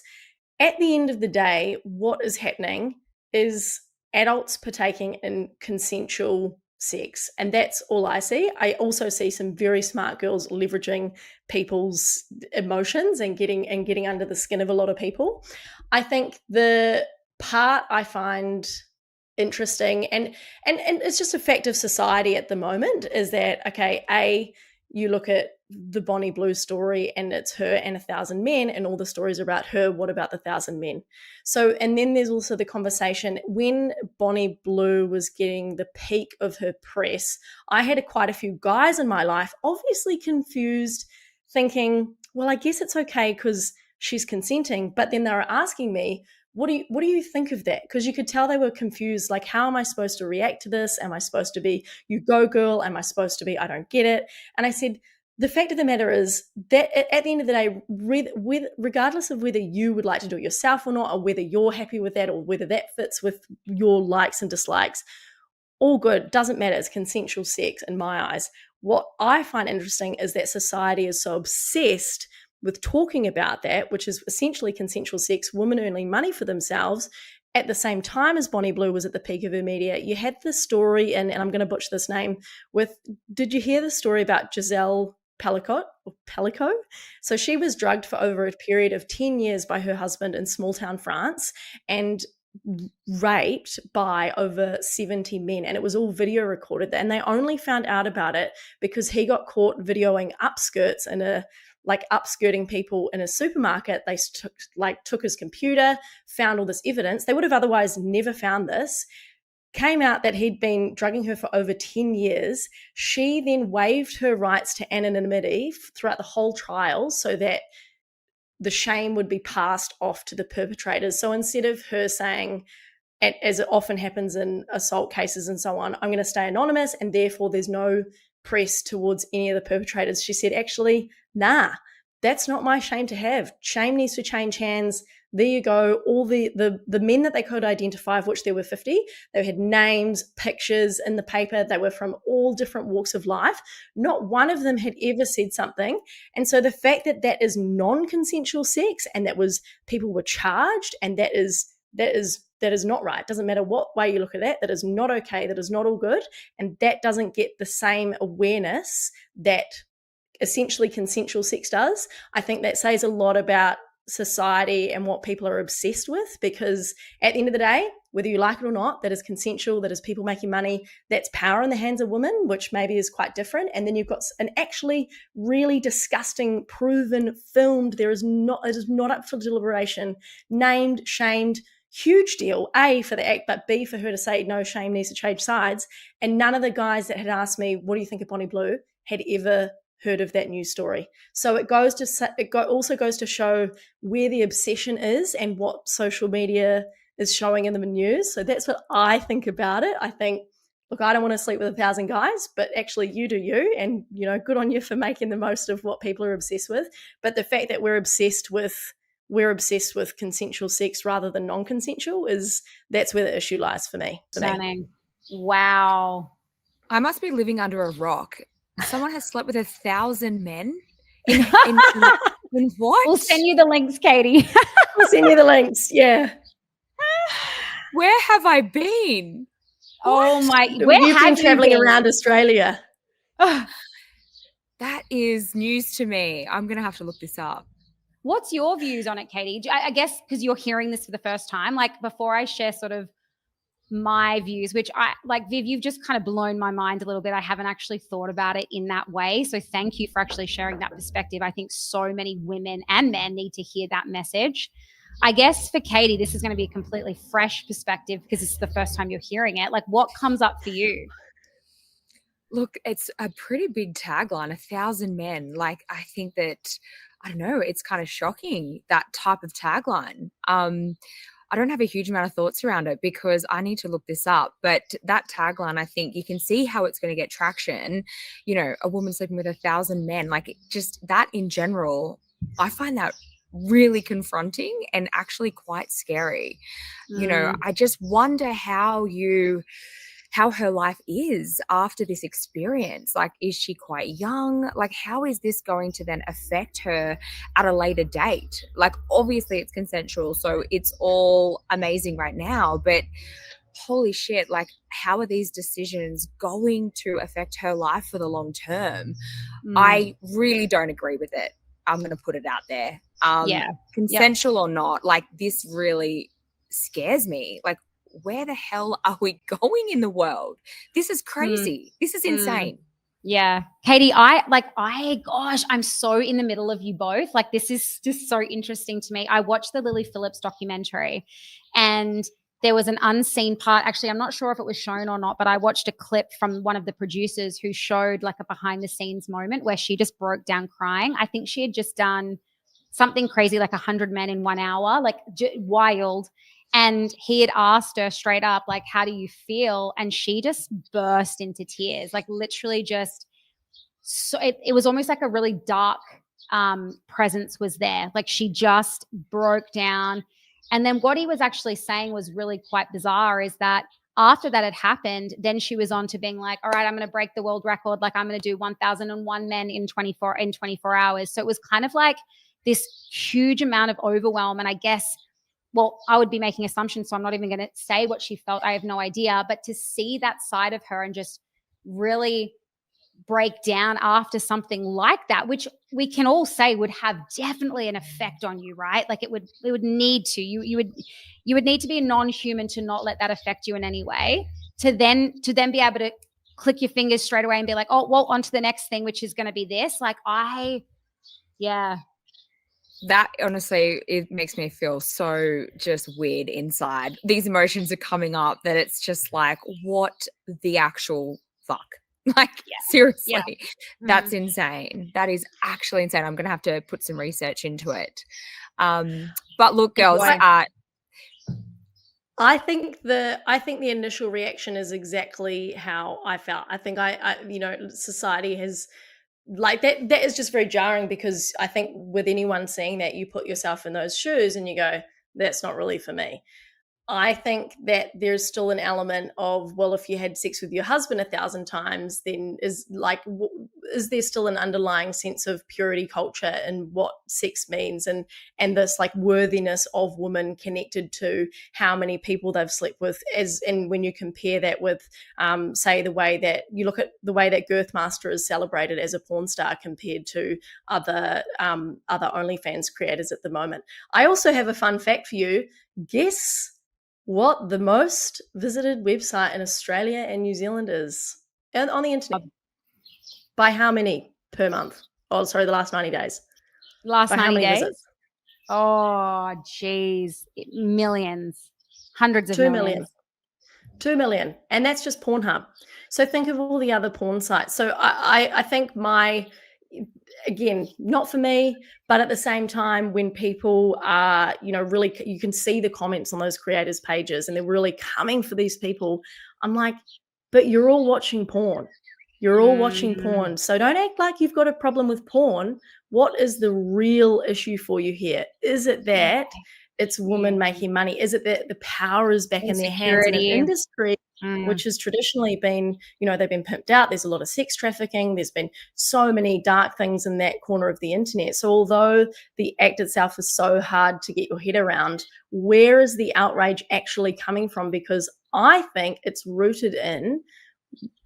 At the end of the day, what is happening is adults partaking in consensual sex, and that's all I see. I also see some very smart girls leveraging people's emotions and getting under the skin of a lot of people. I think the part I find interesting and it's just a fact of society at the moment is that, okay, you look at the Bonnie Blue story and it's her and 1,000 men and all the stories are about her. What about the 1,000 men? So, and then there's also the conversation when Bonnie Blue was getting the peak of her press, I had quite a few guys in my life obviously confused, thinking, well, I guess it's okay because she's consenting. But then they were asking me, what do you think of that? Because you could tell they were confused. Like, how am I supposed to react to this? Am I supposed to be, you go girl? Am I supposed to be, I don't get it? And I said, the fact of the matter is that at the end of the day, regardless of whether you would like to do it yourself or not, or whether you're happy with that, or whether that fits with your likes and dislikes, all good, doesn't matter. It's consensual sex in my eyes. What I find interesting is that society is so obsessed with talking about that, which is essentially consensual sex, women earning money for themselves. At the same time as Bonnie Blue was at the peak of her media, you had the story, and I'm going to butcher this name, did you hear the story about Giselle Pellicot? So she was drugged for over a period of 10 years by her husband in small town France and raped by over 70 men, and it was all video recorded, and they only found out about it because he got caught videoing upskirts in upskirting people in a supermarket. They took his computer, found all this evidence. They would have otherwise never found this. Came out that he'd been drugging her for over 10 years. She then waived her rights to anonymity throughout the whole trial so that the shame would be passed off to the perpetrators. So instead of her saying, as it often happens in assault cases and so on, I'm going to stay anonymous and therefore there's no press towards any of the perpetrators, she said, actually, nah, That's not my shame to have. Shame needs to change hands. There you go. All the men that they could identify, of which there were 50, they had names, pictures in the paper. They were from all different walks of life. Not one of them had ever said something. And so the fact that that is non-consensual sex, and that was, people were charged, and that is not right. It doesn't matter what way you look at that. That is not okay. That is not all good. And that doesn't get the same awareness that essentially consensual sex does. I think that says a lot about society and what people are obsessed with, because at the end of the day, whether you like it or not, that is consensual, that is people making money, that's power in the hands of women, which maybe is quite different. And then you've got an actually really disgusting, proven, filmed, it is not up for deliberation, named, shamed, huge deal, A, for the act, but B, for her to say no, shame needs to change sides. And none of the guys that had asked me, what do you think of Bonnie Blue, had ever heard of that news story. So it also goes to show where the obsession is and what social media is showing in the news. So that's what I think about it. I think, look, I don't want to sleep with 1,000 guys, but actually you do you, and good on you for making the most of what people are obsessed with. But the fact that we're obsessed with consensual sex rather than non-consensual, that's where the issue lies for me. Stunning. Wow. I must be living under a rock. Someone has slept with 1,000 men in what? We'll send you the links, Katie. We'll send you the links. Yeah. Where have I been? Oh my! You've been traveling around Australia. That is news to me. I'm going to have to look this up. What's your views on it, Katie? I guess because you're hearing this for the first time, like before I share sort of my views, which I like, Viv, you've just kind of blown my mind a little bit. I haven't actually thought about it in that way. So thank you for actually sharing that perspective. I think so many women and men need to hear that message. I guess for Katie, this is going to be a completely fresh perspective because it's the first time you're hearing it. Like, what comes up for you? Look, it's a pretty big tagline, 1,000 men. Like, I think that, I don't know, it's kind of shocking, that type of tagline. I don't have a huge amount of thoughts around it because I need to look this up. But that tagline, I think you can see how it's going to get traction. A woman sleeping with 1,000 men, like just that in general, I find that really confronting and actually quite scary. I just wonder how her life is after this experience. Like, is she quite young? Like, how is this going to then affect her at a later date? Like, obviously it's consensual, so it's all amazing right now, but holy shit, like, how are these decisions going to affect her life for the long term? I really don't agree with it. I'm going to put it out there. Consensual or not, like, this really scares me. Like, where the hell are we going in the world? This is crazy. This is insane. Yeah. Katie, I'm so in the middle of you both. Like, this is just so interesting to me. I watched the Lily Phillips documentary, and there was an unseen part. Actually, I'm not sure if it was shown or not, but I watched a clip from one of the producers who showed like a behind the scenes moment where she just broke down crying. I think she had just done something crazy, like 100 men in 1 hour, like wild. And he had asked her straight up, like, how do you feel? And she just burst into tears, like literally just, so it was almost like a really dark presence was there. Like, she just broke down. And then what he was actually saying was really quite bizarre, is that after that had happened, then she was on to being like, all right, I'm going to break the world record. Like, I'm going to do 1,001 men in 24 hours. So it was kind of like this huge amount of overwhelm. And I guess, well, I would be making assumptions, so I'm not even going to say what she felt. I have no idea. But to see that side of her and just really break down after something like that, which we can all say would have definitely an effect on you, right? Like, it would need to. You would need to be a non-human to not let that affect you in any way. To then be able to click your fingers straight away and be like, oh, well, on to the next thing, which is going to be this. Like, that honestly, it makes me feel so just weird inside. These emotions are coming up that it's just like, what the actual fuck? Like, seriously, that's insane. That is actually insane. I'm going to have to put some research into it. But look, girls, I think the initial reaction is exactly how I felt. I think society has like that is just very jarring, because I think with anyone seeing that, you put yourself in those shoes and you go, that's not really for me. I think that there's still an element of, well, if you had sex with your husband 1,000 times, then is there still an underlying sense of purity culture and what sex means, and this like worthiness of women connected to how many people they've slept with, and when you compare that with say the way that you look at the way that Girthmaster is celebrated as a porn star compared to other OnlyFans creators at the moment. I also have a fun fact for you. Guess what the most visited website in Australia and New Zealand is, and on the internet? By how many per month? Oh, sorry, the last 90 days. Last By 90 how many days? visits? Oh, geez. Millions. Hundreds of 2 millions. million. 2 million. And that's just Pornhub. So think of all the other porn sites. So I think again, not for me, but at the same time, when people are, really, you can see the comments on those creators' pages and they're really coming for these people. I'm like, but you're all watching porn. You're all watching porn. So don't act like you've got a problem with porn. What is the real issue for you here? Is it that it's women making money? Is it that the power is back in their hands in an industry which has traditionally been, they've been pimped out? There's a lot of sex trafficking. There's been so many dark things in that corner of the internet. So although the act itself is so hard to get your head around, where is the outrage actually coming from? Because I think it's rooted in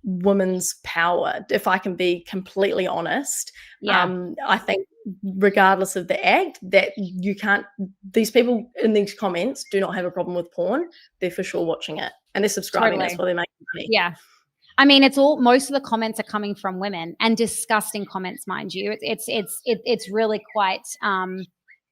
women's power, if I can be completely honest. I think regardless of the act, that these people in these comments do not have a problem with porn. They're for sure watching it and they're subscribing. That's why they're making money. Yeah. I mean, most of the comments are coming from women, and disgusting comments, mind you. It's really quite,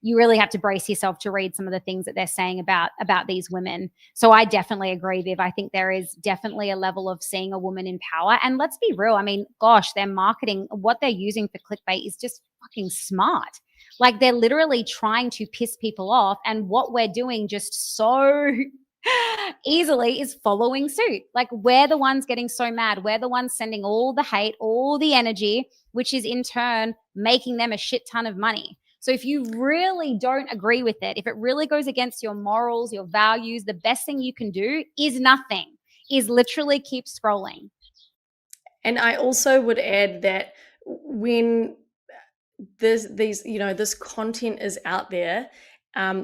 you really have to brace yourself to read some of the things that they're saying about these women. So I definitely agree, Viv. I think there is definitely a level of seeing a woman in power. And let's be real. I mean, gosh, their marketing, what they're using for clickbait is just fucking smart. Like, they're literally trying to piss people off. And what we're doing just so easily is following suit. Like, we're the ones getting so mad. We're the ones sending all the hate, all the energy, which is in turn making them a shit ton of money. So if you really don't agree with it, if it really goes against your morals, your values, the best thing you can do is nothing, is literally keep scrolling. And I also would add that when this content is out there,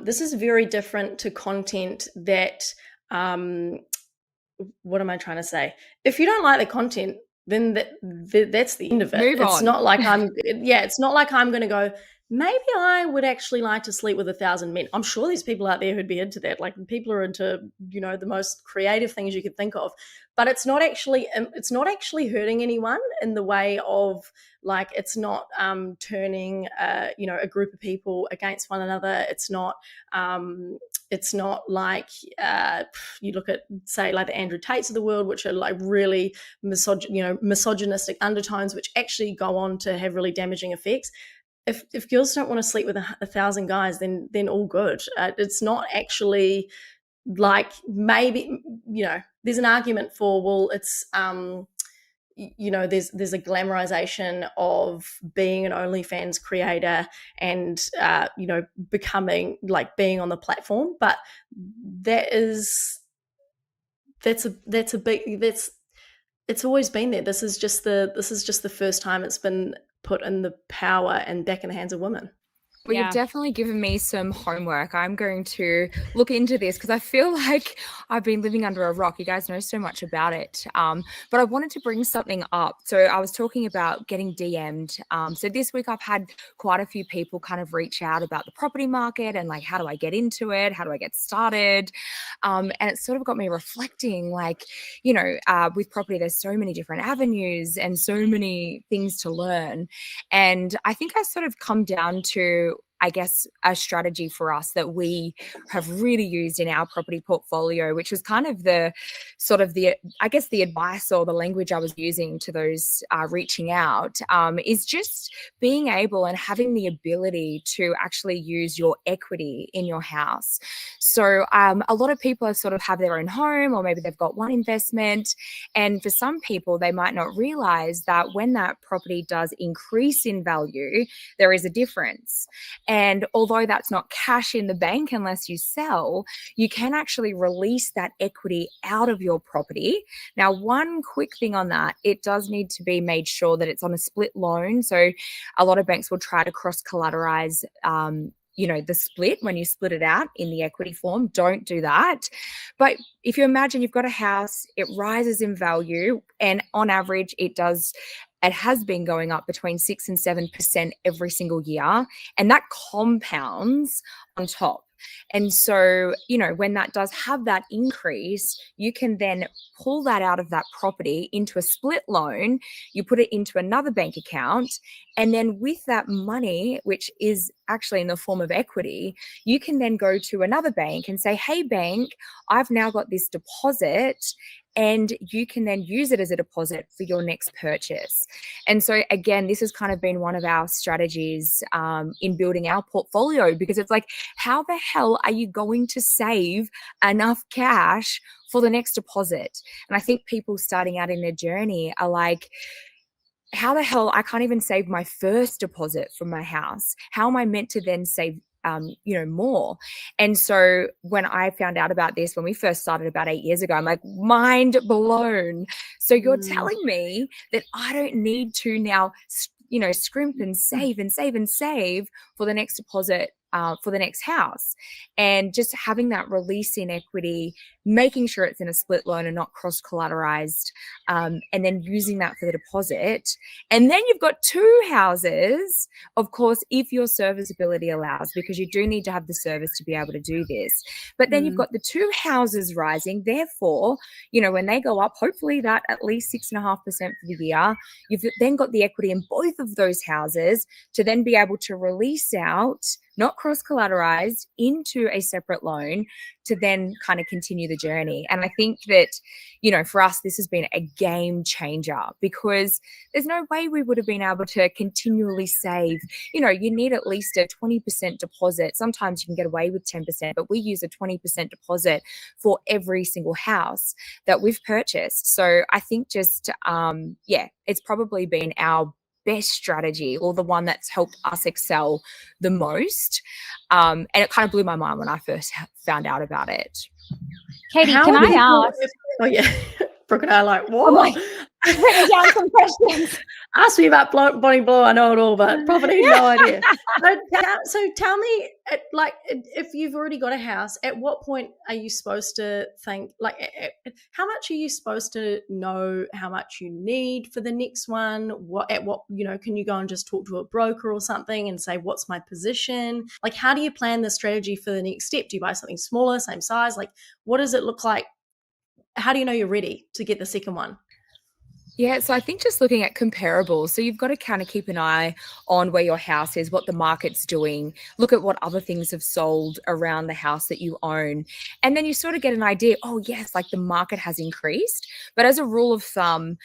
this is very different to content that, what am I trying to say? If you don't like the content, then that's the end of it. It's not like it's not like I'm going to go, maybe I would actually like to sleep with 1,000 men. I'm sure there's people out there who'd be into that. Like, people are into, the most creative things you could think of, but it's not actually hurting anyone in the way of, like, it's not turning a group of people against one another. It's not like you look at, say, like the Andrew Tates of the world, which are like really misogynistic undertones, which actually go on to have really damaging effects. If girls don't want to sleep with 1,000 guys, then all good. It's not actually like, maybe, there's an argument for, well, it's there's a glamorization of being an OnlyFans creator and becoming, like, being on the platform, but it's always been there. This is just the first time it's been put in the power and back in the hands of women. Well, you've definitely given me some homework. I'm going to look into this because I feel like I've been living under a rock. You guys know so much about it. But I wanted to bring something up. So I was talking about getting DM'd. So this week I've had quite a few people kind of reach out about the property market and, like, how do I get into it? How do I get started? And it sort of got me reflecting, like, with property, there's so many different avenues and so many things to learn. And I think I sort of come down to, I guess, a strategy for us that we have really used in our property portfolio, which was kind of the I guess the advice or the language I was using to those reaching out, is just being able and having the ability to actually use your equity in your house. So a lot of people have their own home, or maybe they've got one investment. And for some people, they might not realize that when that property does increase in value, there is a difference. And although that's not cash in the bank unless you sell, you can actually release that equity out of your property. Now, one quick thing on that, it does need to be made sure that it's on a split loan. So a lot of banks will try to cross-collateralize the split when you split it out in the equity form. Don't do that. But if you imagine you've got a house, it rises in value, and on average it has been going up between 6 and 7% every single year, and that compounds on top. And so, when that does have that increase, you can then pull that out of that property into a split loan, you put it into another bank account, and then with that money, which is actually in the form of equity, you can then go to another bank and say, hey, bank, I've now got this deposit, and you can then use it as a deposit for your next purchase. And so again, this has kind of been one of our strategies in building our portfolio, because it's like, how the hell are you going to save enough cash for the next deposit? And I think people starting out in their journey are like, how the hell, I can't even save my first deposit from my house. How am I meant to then save more? And so when I found out about this, when we first started about 8 years ago, I'm like, mind blown. So you're telling me that I don't need to now, scrimp and save and save and save for the next deposit, for the next house. And just having that release in equity, making sure it's in a split loan and not cross-collateralized, and then using that for the deposit. And then you've got 2 houses, of course, if your serviceability allows, because you do need to have the service to be able to do this. But then you've got the 2 houses rising. Therefore, when they go up, hopefully that at least 6.5% for the year, you've then got the equity in both of those houses to then be able to release out, not cross-collateralized, into a separate loan to then kind of continue the journey. And I think that, for us, this has been a game changer, because there's no way we would have been able to continually save. You need at least a 20% deposit. Sometimes you can get away with 10%, but we use a 20% deposit for every single house that we've purchased. So I think just, it's probably been our best strategy, or the one that's helped us excel the most. And it kind of blew my mind when I first found out about it. Katie, can I ask? Oh yeah, Brooke and I are like, what? I'm like, I've written down some questions. Ask me about Bonnie Blue. I know it all, but property, no idea. So tell me, if you've already got a house, at what point are you supposed to how much are you supposed to know how much you need for the next one? Can you go and just talk to a broker or something and say, what's my position? Like, how do you plan the strategy for the next step? Do you buy something smaller, same size? Like, what does it look like? How do you know you're ready to get the second one? Yeah, so I think just looking at comparables. So you've got to kind of keep an eye on where your house is, what the market's doing, look at what other things have sold around the house that you own. And then you sort of get an idea, oh yes, like the market has increased. But as a rule of thumb,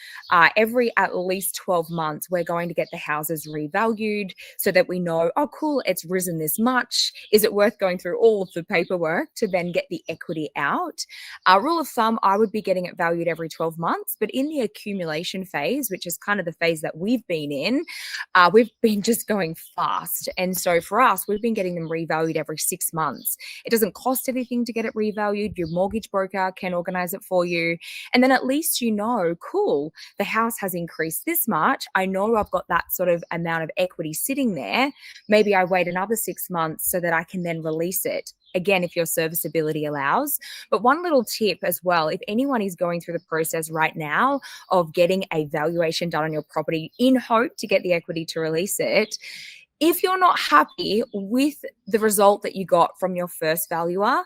every at least 12 months, we're going to get the houses revalued so that we know, oh cool, it's risen this much. Is it worth going through all of the paperwork to then get the equity out? Rule of thumb, I would be getting it valued every 12 months, but in the accumulation phase, which is kind of the phase that we've been in, we've been just going fast. And so for us, we've been getting them revalued every 6 months. It doesn't cost anything to get it revalued. Your mortgage broker can organize it for you. And then at least cool, the house has increased this much. I know I've got that sort of amount of equity sitting there. Maybe I wait another 6 months so that I can then release it. Again, if your serviceability allows. But one little tip as well, if anyone is going through the process right now of getting a valuation done on your property in hope to get the equity to release it, if you're not happy with the result that you got from your first valuer,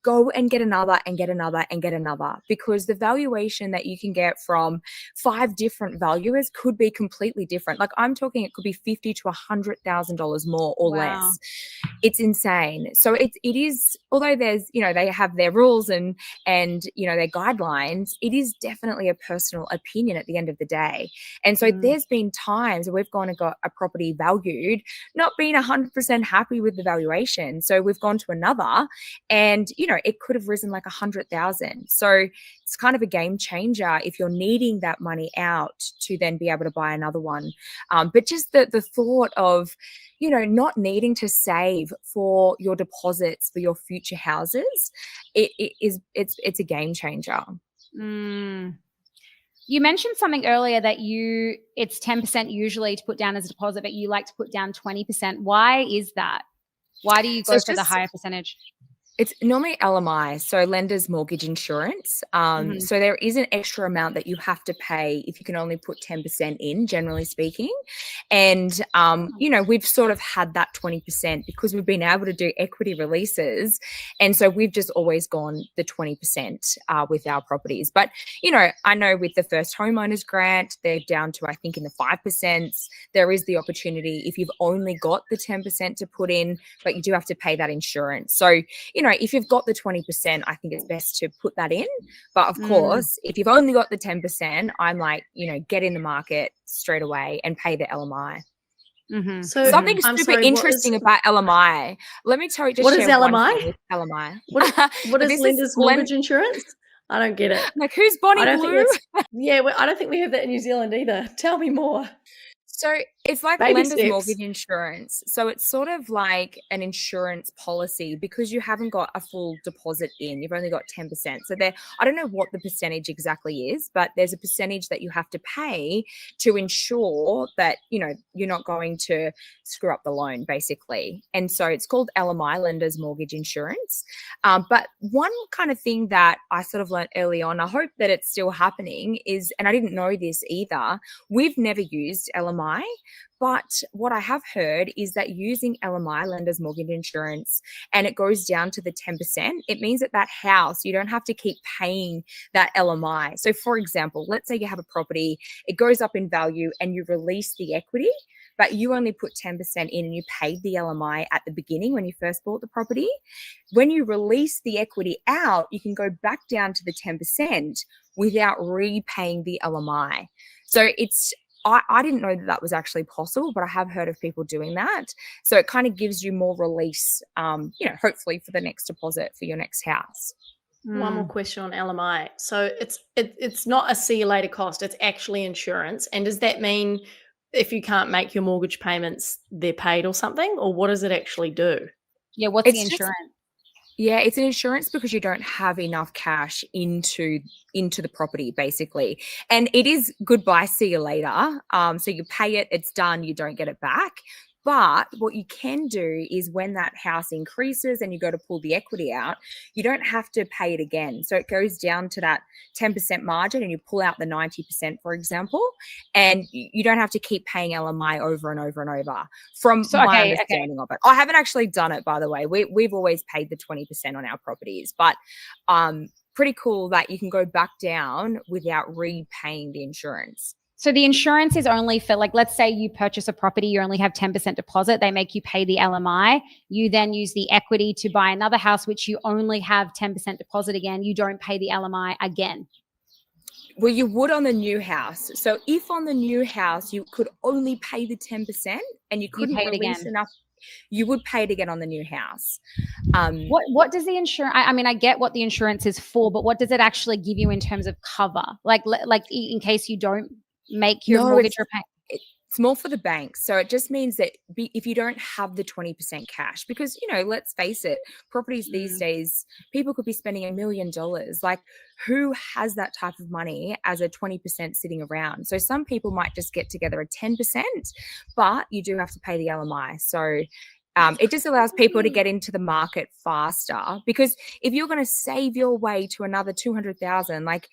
go and get another and get another and get another, because the valuation that you can get from 5 different valuers could be completely different. Like I'm talking, it could be $50,000 to $100,000 more or Wow. less. It's insane. So it is, although there's, they have their rules and their guidelines, it is definitely a personal opinion at the end of the day. And so there's been times where we've gone and got a property valued, not being 100% happy with the valuation. So we've gone to another and, it could have risen like 100,000. So it's kind of a game changer if you're needing that money out to then be able to buy another one. But just the thought of, not needing to save for your deposits for your future houses, it's a game changer. You mentioned something earlier that it's 10% usually to put down as a deposit, but you like to put down 20%. Why is that? Why do you go for the higher percentage? It's normally LMI, so lender's mortgage insurance. So there is an extra amount that you have to pay if you can only put 10% in, generally speaking. And, we've sort of had that 20% because we've been able to do equity releases. And so we've just always gone the 20% with our properties. But, I know with the first homeowners grant, they're down to, I think, in the 5%. There is the opportunity if you've only got the 10% to put in, but you do have to pay that insurance. So, if you've got the 20%, I think it's best to put that in. But of course, if you've only got the 10%, I'm like, get in the market straight away and pay the LMI. So something super interesting about LMI. Let me tell you. What is LMI? LMI. What is lender's mortgage insurance? I don't get it. Like, who's Bonnie Blue? I don't think we have that in New Zealand either. Tell me more. So it's like lender's mortgage insurance. So it's sort of like an insurance policy because you haven't got a full deposit in. You've only got 10%. So I don't know what the percentage exactly is, but there's a percentage that you have to pay to ensure that, you're not going to screw up the loan, basically. And so it's called LMI, lender's mortgage insurance. But one kind of thing that I sort of learned early on, I hope that it's still happening, is, and I didn't know this either, we've never used LMI. But what I have heard is that using LMI, lender's mortgage insurance, and it goes down to the 10%, it means that house, you don't have to keep paying that LMI. So for example, let's say you have a property, it goes up in value and you release the equity, but you only put 10% in and you paid the LMI at the beginning when you first bought the property. When you release the equity out, you can go back down to the 10% without repaying the LMI. So I didn't know that was actually possible, but I have heard of people doing that. So it kind of gives you more release, hopefully for the next deposit for your next house. One more question on LMI. So it's not a see you later cost, it's actually insurance. And does that mean if you can't make your mortgage payments, they're paid or something? Or what does it actually do? Yeah, what's the insurance? It's an insurance because you don't have enough cash into the property, basically. And it is goodbye, see you later. So you pay it, it's done, you don't get it back. But what you can do is when that house increases and you go to pull the equity out, you don't have to pay it again. So it goes down to that 10% margin and you pull out the 90%, for example, and you don't have to keep paying LMI over and over and over from my understanding of it. I haven't actually done it, by the way. We've always paid the 20% on our properties, but pretty cool that you can go back down without repaying the insurance. So the insurance is only for, like, let's say you purchase a property, you only have 10% deposit, they make you pay the LMI. You then use the equity to buy another house, which you only have 10% deposit again. You don't pay the LMI again. Well, you would on the new house. So if on the new house you could only pay the 10% and you couldn't release enough, you would pay it again on the new house. What does the insurance? I mean, I get what the insurance is for, but what does it actually give you in terms of cover? Like in case you don't make your mortgage repayment? It's more for the banks. So it just means that if you don't have the 20% cash, because, let's face it, properties these days, people could be spending $1 million. Like, who has that type of money as a 20% sitting around? So some people might just get together a 10%, but you do have to pay the LMI. So it just allows people to get into the market faster, because if you're going to save your way to another 200,000, like,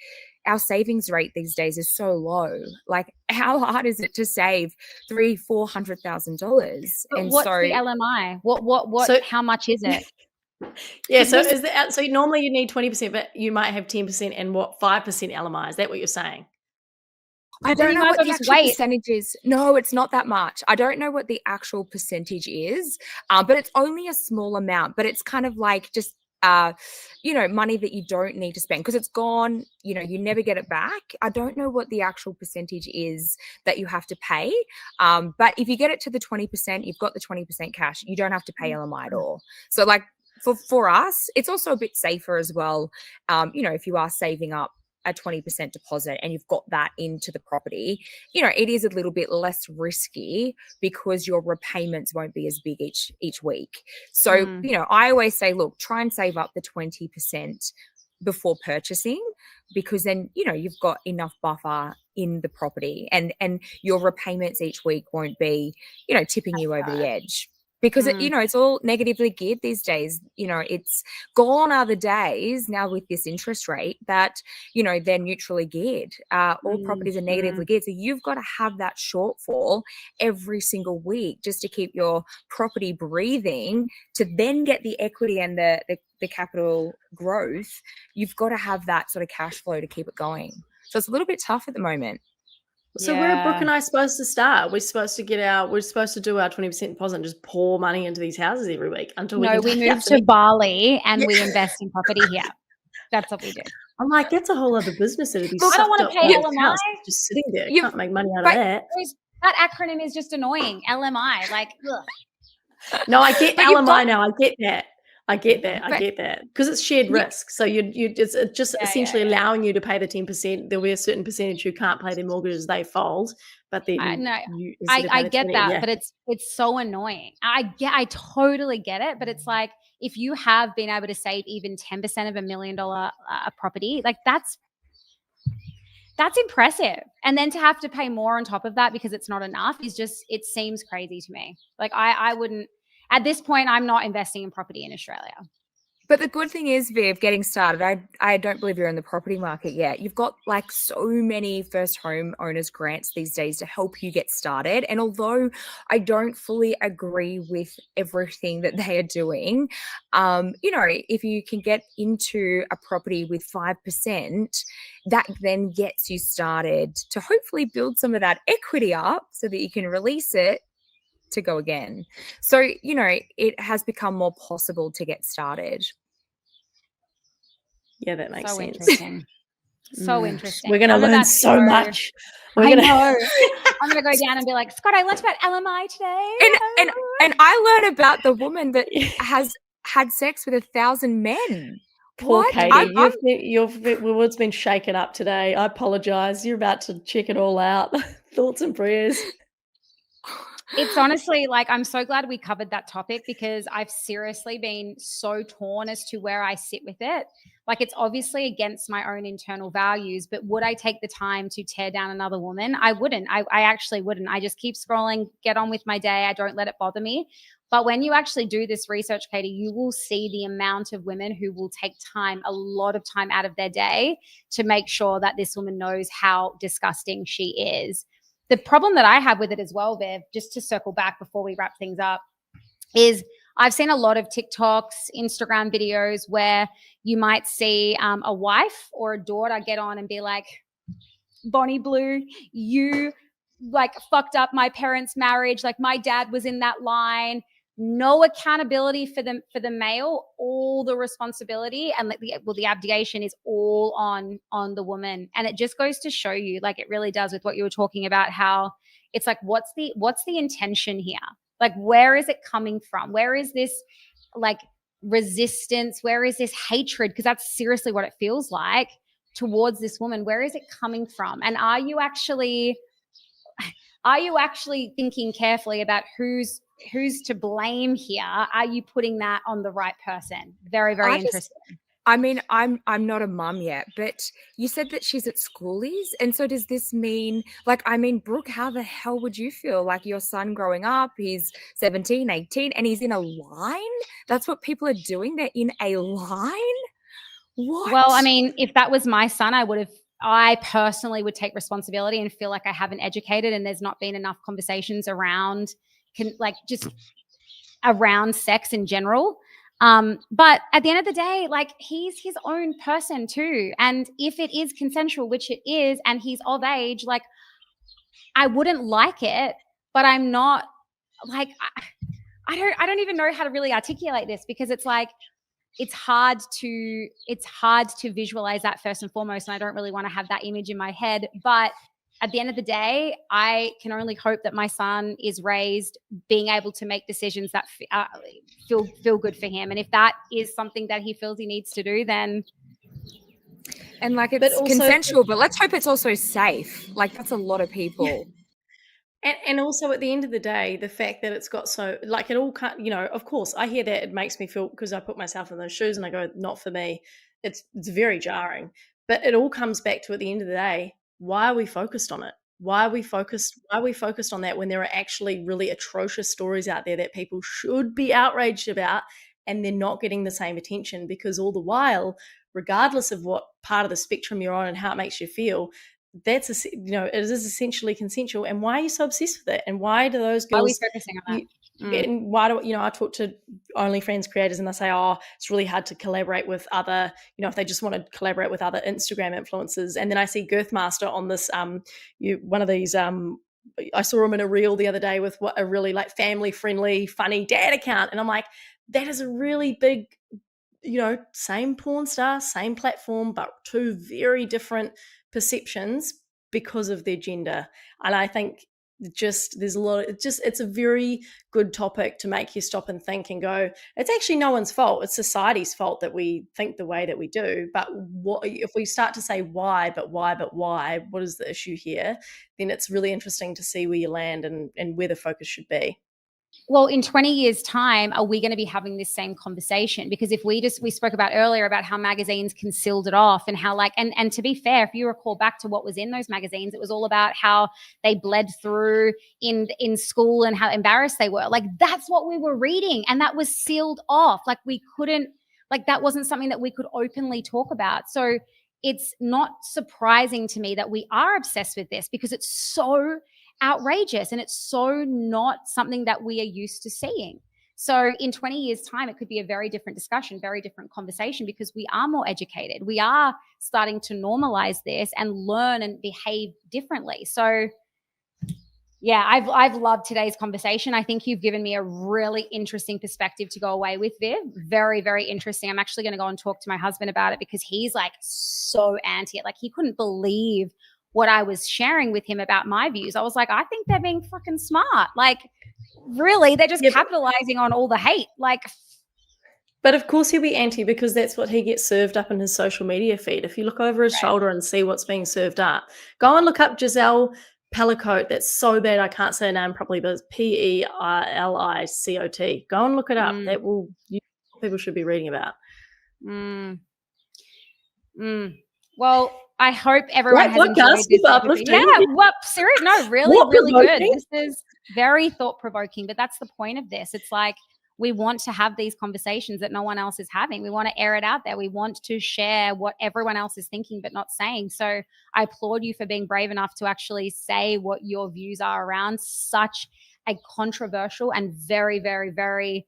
our savings rate these days is so low. Like, how hard is it to save $300,000-$400,000? And what's the LMI? What? So, how much is it? Yeah, 'Cause so this- is that so normally you need 20%, but you might have 10% and what, 5% LMI? Is that what you're saying? I Then don't you know might as what well the just actual wait. percentage is. No, it's not that much. I don't know what the actual percentage is, but it's only a small amount. But it's kind of like just, money that you don't need to spend because it's gone. You never get it back. I don't know what the actual percentage is that you have to pay. But if you get it to the 20%, you've got the 20% cash. You don't have to pay LMI at all. So like for us, it's also a bit safer as well. If you are saving up a 20% deposit and you've got that into the property, it is a little bit less risky because your repayments won't be as big each week. So, I always say, look, try and save up the 20% before purchasing because then, you've got enough buffer in the property and your repayments each week won't be, tipping you over the edge. Because it's all negatively geared these days. It's gone are the days now with this interest rate that they're neutrally geared. All properties are negatively geared, so you've got to have that shortfall every single week just to keep your property breathing. To then get the equity and the capital growth, you've got to have that sort of cash flow to keep it going. So it's a little bit tough at the moment. So where are Brooke and I supposed to start? We're supposed to do our 20% deposit and just pour money into these houses every week until we No, can we take out move some to Bali and we invest in property here. That's what we do. I'm like, that's a whole other business that'd be I don't sucked want up to pay by this LMI. house. It's just sitting there. You've- Can't make money out of but- that. That acronym is just annoying. LMI, like, ugh. No, I get But you've LMI got- now. I get that. I get that because it's shared Yeah. risk. So it's just essentially yeah. allowing you to pay the 10%. There'll be a certain percentage who can't pay their mortgages, they fold. But then I get that, but it's so annoying. I totally get it, but it's like if you have been able to save even 10% of $1 million property, like that's impressive. And then to have to pay more on top of that because it's not enough it seems crazy to me. Like I wouldn't, at this point, I'm not investing in property in Australia. But the good thing is, Viv, getting started, I don't believe you're in the property market yet. You've got like so many first home owners grants these days to help you get started. And although I don't fully agree with everything that they are doing, if you can get into a property with 5%, that then gets you started to hopefully build some of that equity up so that you can release it to go again. So, it has become more possible to get started. Yeah, that makes So sense. Interesting. So interesting. We're going to learn so much. I know. I'm going to go down and be like, Scott, I learned about LMI today. And I learned about the woman that has had sex with 1,000 men. Poor What? Katie, your world's been shaken up today. I apologize. You're about to check it all out. Thoughts and prayers. It's honestly like, I'm so glad we covered that topic because I've seriously been so torn as to where I sit with it. Like, it's obviously against my own internal values, but would I take the time to tear down another woman? I wouldn't. I actually wouldn't. I just keep scrolling, get on with my day. I don't let it bother me. But when you actually do this research, Katie, you will see the amount of women who will take time, a lot of time out of their day to make sure that this woman knows how disgusting she is. The problem that I have with it as well, Viv, just to circle back before we wrap things up, is I've seen a lot of TikToks, Instagram videos where you might see a wife or a daughter get on and be like, Bonnie Blue, you like fucked up my parents' marriage. Like my dad was in that line. No accountability for the male, all the responsibility and the abdication is all on the woman. And it just goes to show you, like it really does with what you were talking about, how it's like, what's the intention here? Like, where is it coming from? Where is this like resistance? Where is this hatred? Because that's seriously what it feels like towards this woman. Where is it coming from? And are you actually thinking carefully about who's to blame here? Are you putting that on the right person? Very, very interesting. I'm not a mum yet, but you said that she's at schoolies. And so does this mean, Brooke, how the hell would you feel? Like your son growing up, he's 17, 18, and he's in a line? That's what people are doing? They're in a line? What? Well, if that was my son, I personally would take responsibility and feel like I haven't educated and there's not been enough conversations around just around sex in general. But at the end of the day, like, he's his own person too. And if it is consensual, which it is, and he's of age, like, I wouldn't like it, but I'm not like, I don't even know how to really articulate this, because it's like, it's hard to visualize that first and foremost. And I don't really want to have that image in my head. But at the end of the day, I can only hope that my son is raised being able to make decisions that feel good for him. And if that is something that he feels he needs to do, then. And like, it's also consensual, but let's hope it's also safe. Like, that's a lot of people. Yeah. And also, at the end of the day, the fact that it's got so, like, it all can't, you know, of course, I hear that, it makes me feel, because I put myself in those shoes and I go, not for me. It's very jarring. But it all comes back to, at the end of the day, why are we focused on it? Why are we focused on that when there are actually really atrocious stories out there that people should be outraged about, and they're not getting the same attention? Because all the while, regardless of what part of the spectrum you're on and how it makes you feel, it is essentially consensual. And why are you so obsessed with it? And why do those girls? Why are we focusing on that? And why do I talk to OnlyFans creators and they say, oh, it's really hard to collaborate with other, if they just want to collaborate with other Instagram influencers. And then I see Girthmaster on this, one of these, I saw him in a reel the other day with a really like family friendly, funny dad account. And I'm like, that is a really big, same porn star, same platform, but two very different perceptions because of their gender. And I think there's a lot of, it's a very good topic to make you stop and think and go, it's actually no one's fault. It's society's fault that we think the way that we do. But what if we start to say why, what is the issue here? Then it's really interesting to see where you land and where the focus should be. Well, in 20 years' time, are we going to be having this same conversation? Because if we spoke about earlier about how magazines concealed it off, and how, like, and to be fair, if you recall back to what was in those magazines, it was all about how they bled through in school and how embarrassed they were. Like, that's what we were reading, and that was sealed off. Like, we couldn't, like, that wasn't something that we could openly talk about. So it's not surprising to me that we are obsessed with this, because it's so outrageous and it's so not something that we are used to seeing. So in 20 years' time, it could be a very different discussion, very different conversation, because we are more educated. We are starting to normalize this and learn and behave differently. So yeah, I've loved today's conversation. I think you've given me a really interesting perspective to go away with, Viv. Very, very interesting. I'm actually going to go and talk to my husband about it, because he's like so anti it. Like, he couldn't believe what I was sharing with him about my views. I was like, I think they're being fucking smart. Like, really, they're just capitalizing on all the hate. Like, but of course he'll be anti, because that's what he gets served up in his social media feed. If you look over his shoulder and see what's being served up, go and look up Giselle Pellicot. That's so bad I can't say her name properly, but it's Pelicot. Go and look it up. That will, people should be reading about. Well, I hope everyone has enjoyed this. Yeah, serious? No, really, really good. This is very thought-provoking, but that's the point of this. It's like, we want to have these conversations that no one else is having. We want to air it out there. We want to share what everyone else is thinking but not saying. So I applaud you for being brave enough to actually say what your views are around such a controversial and very, very, very,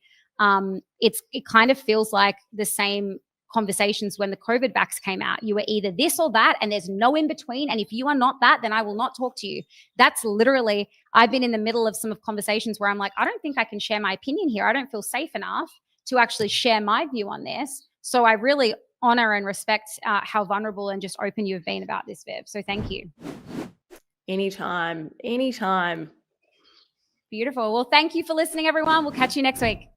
it kind of feels like the same conversations when the COVID vax came out. You were either this or that, and there's no in between. And if you are not that, then I will not talk to you. That's literally, I've been in the middle of some of conversations where I'm like, I don't think I can share my opinion here. I don't feel safe enough to actually share my view on this. So I really honor and respect how vulnerable and just open you've been about this, Viv. So thank you. Anytime. Beautiful. Well, thank you for listening, everyone. We'll catch you next week.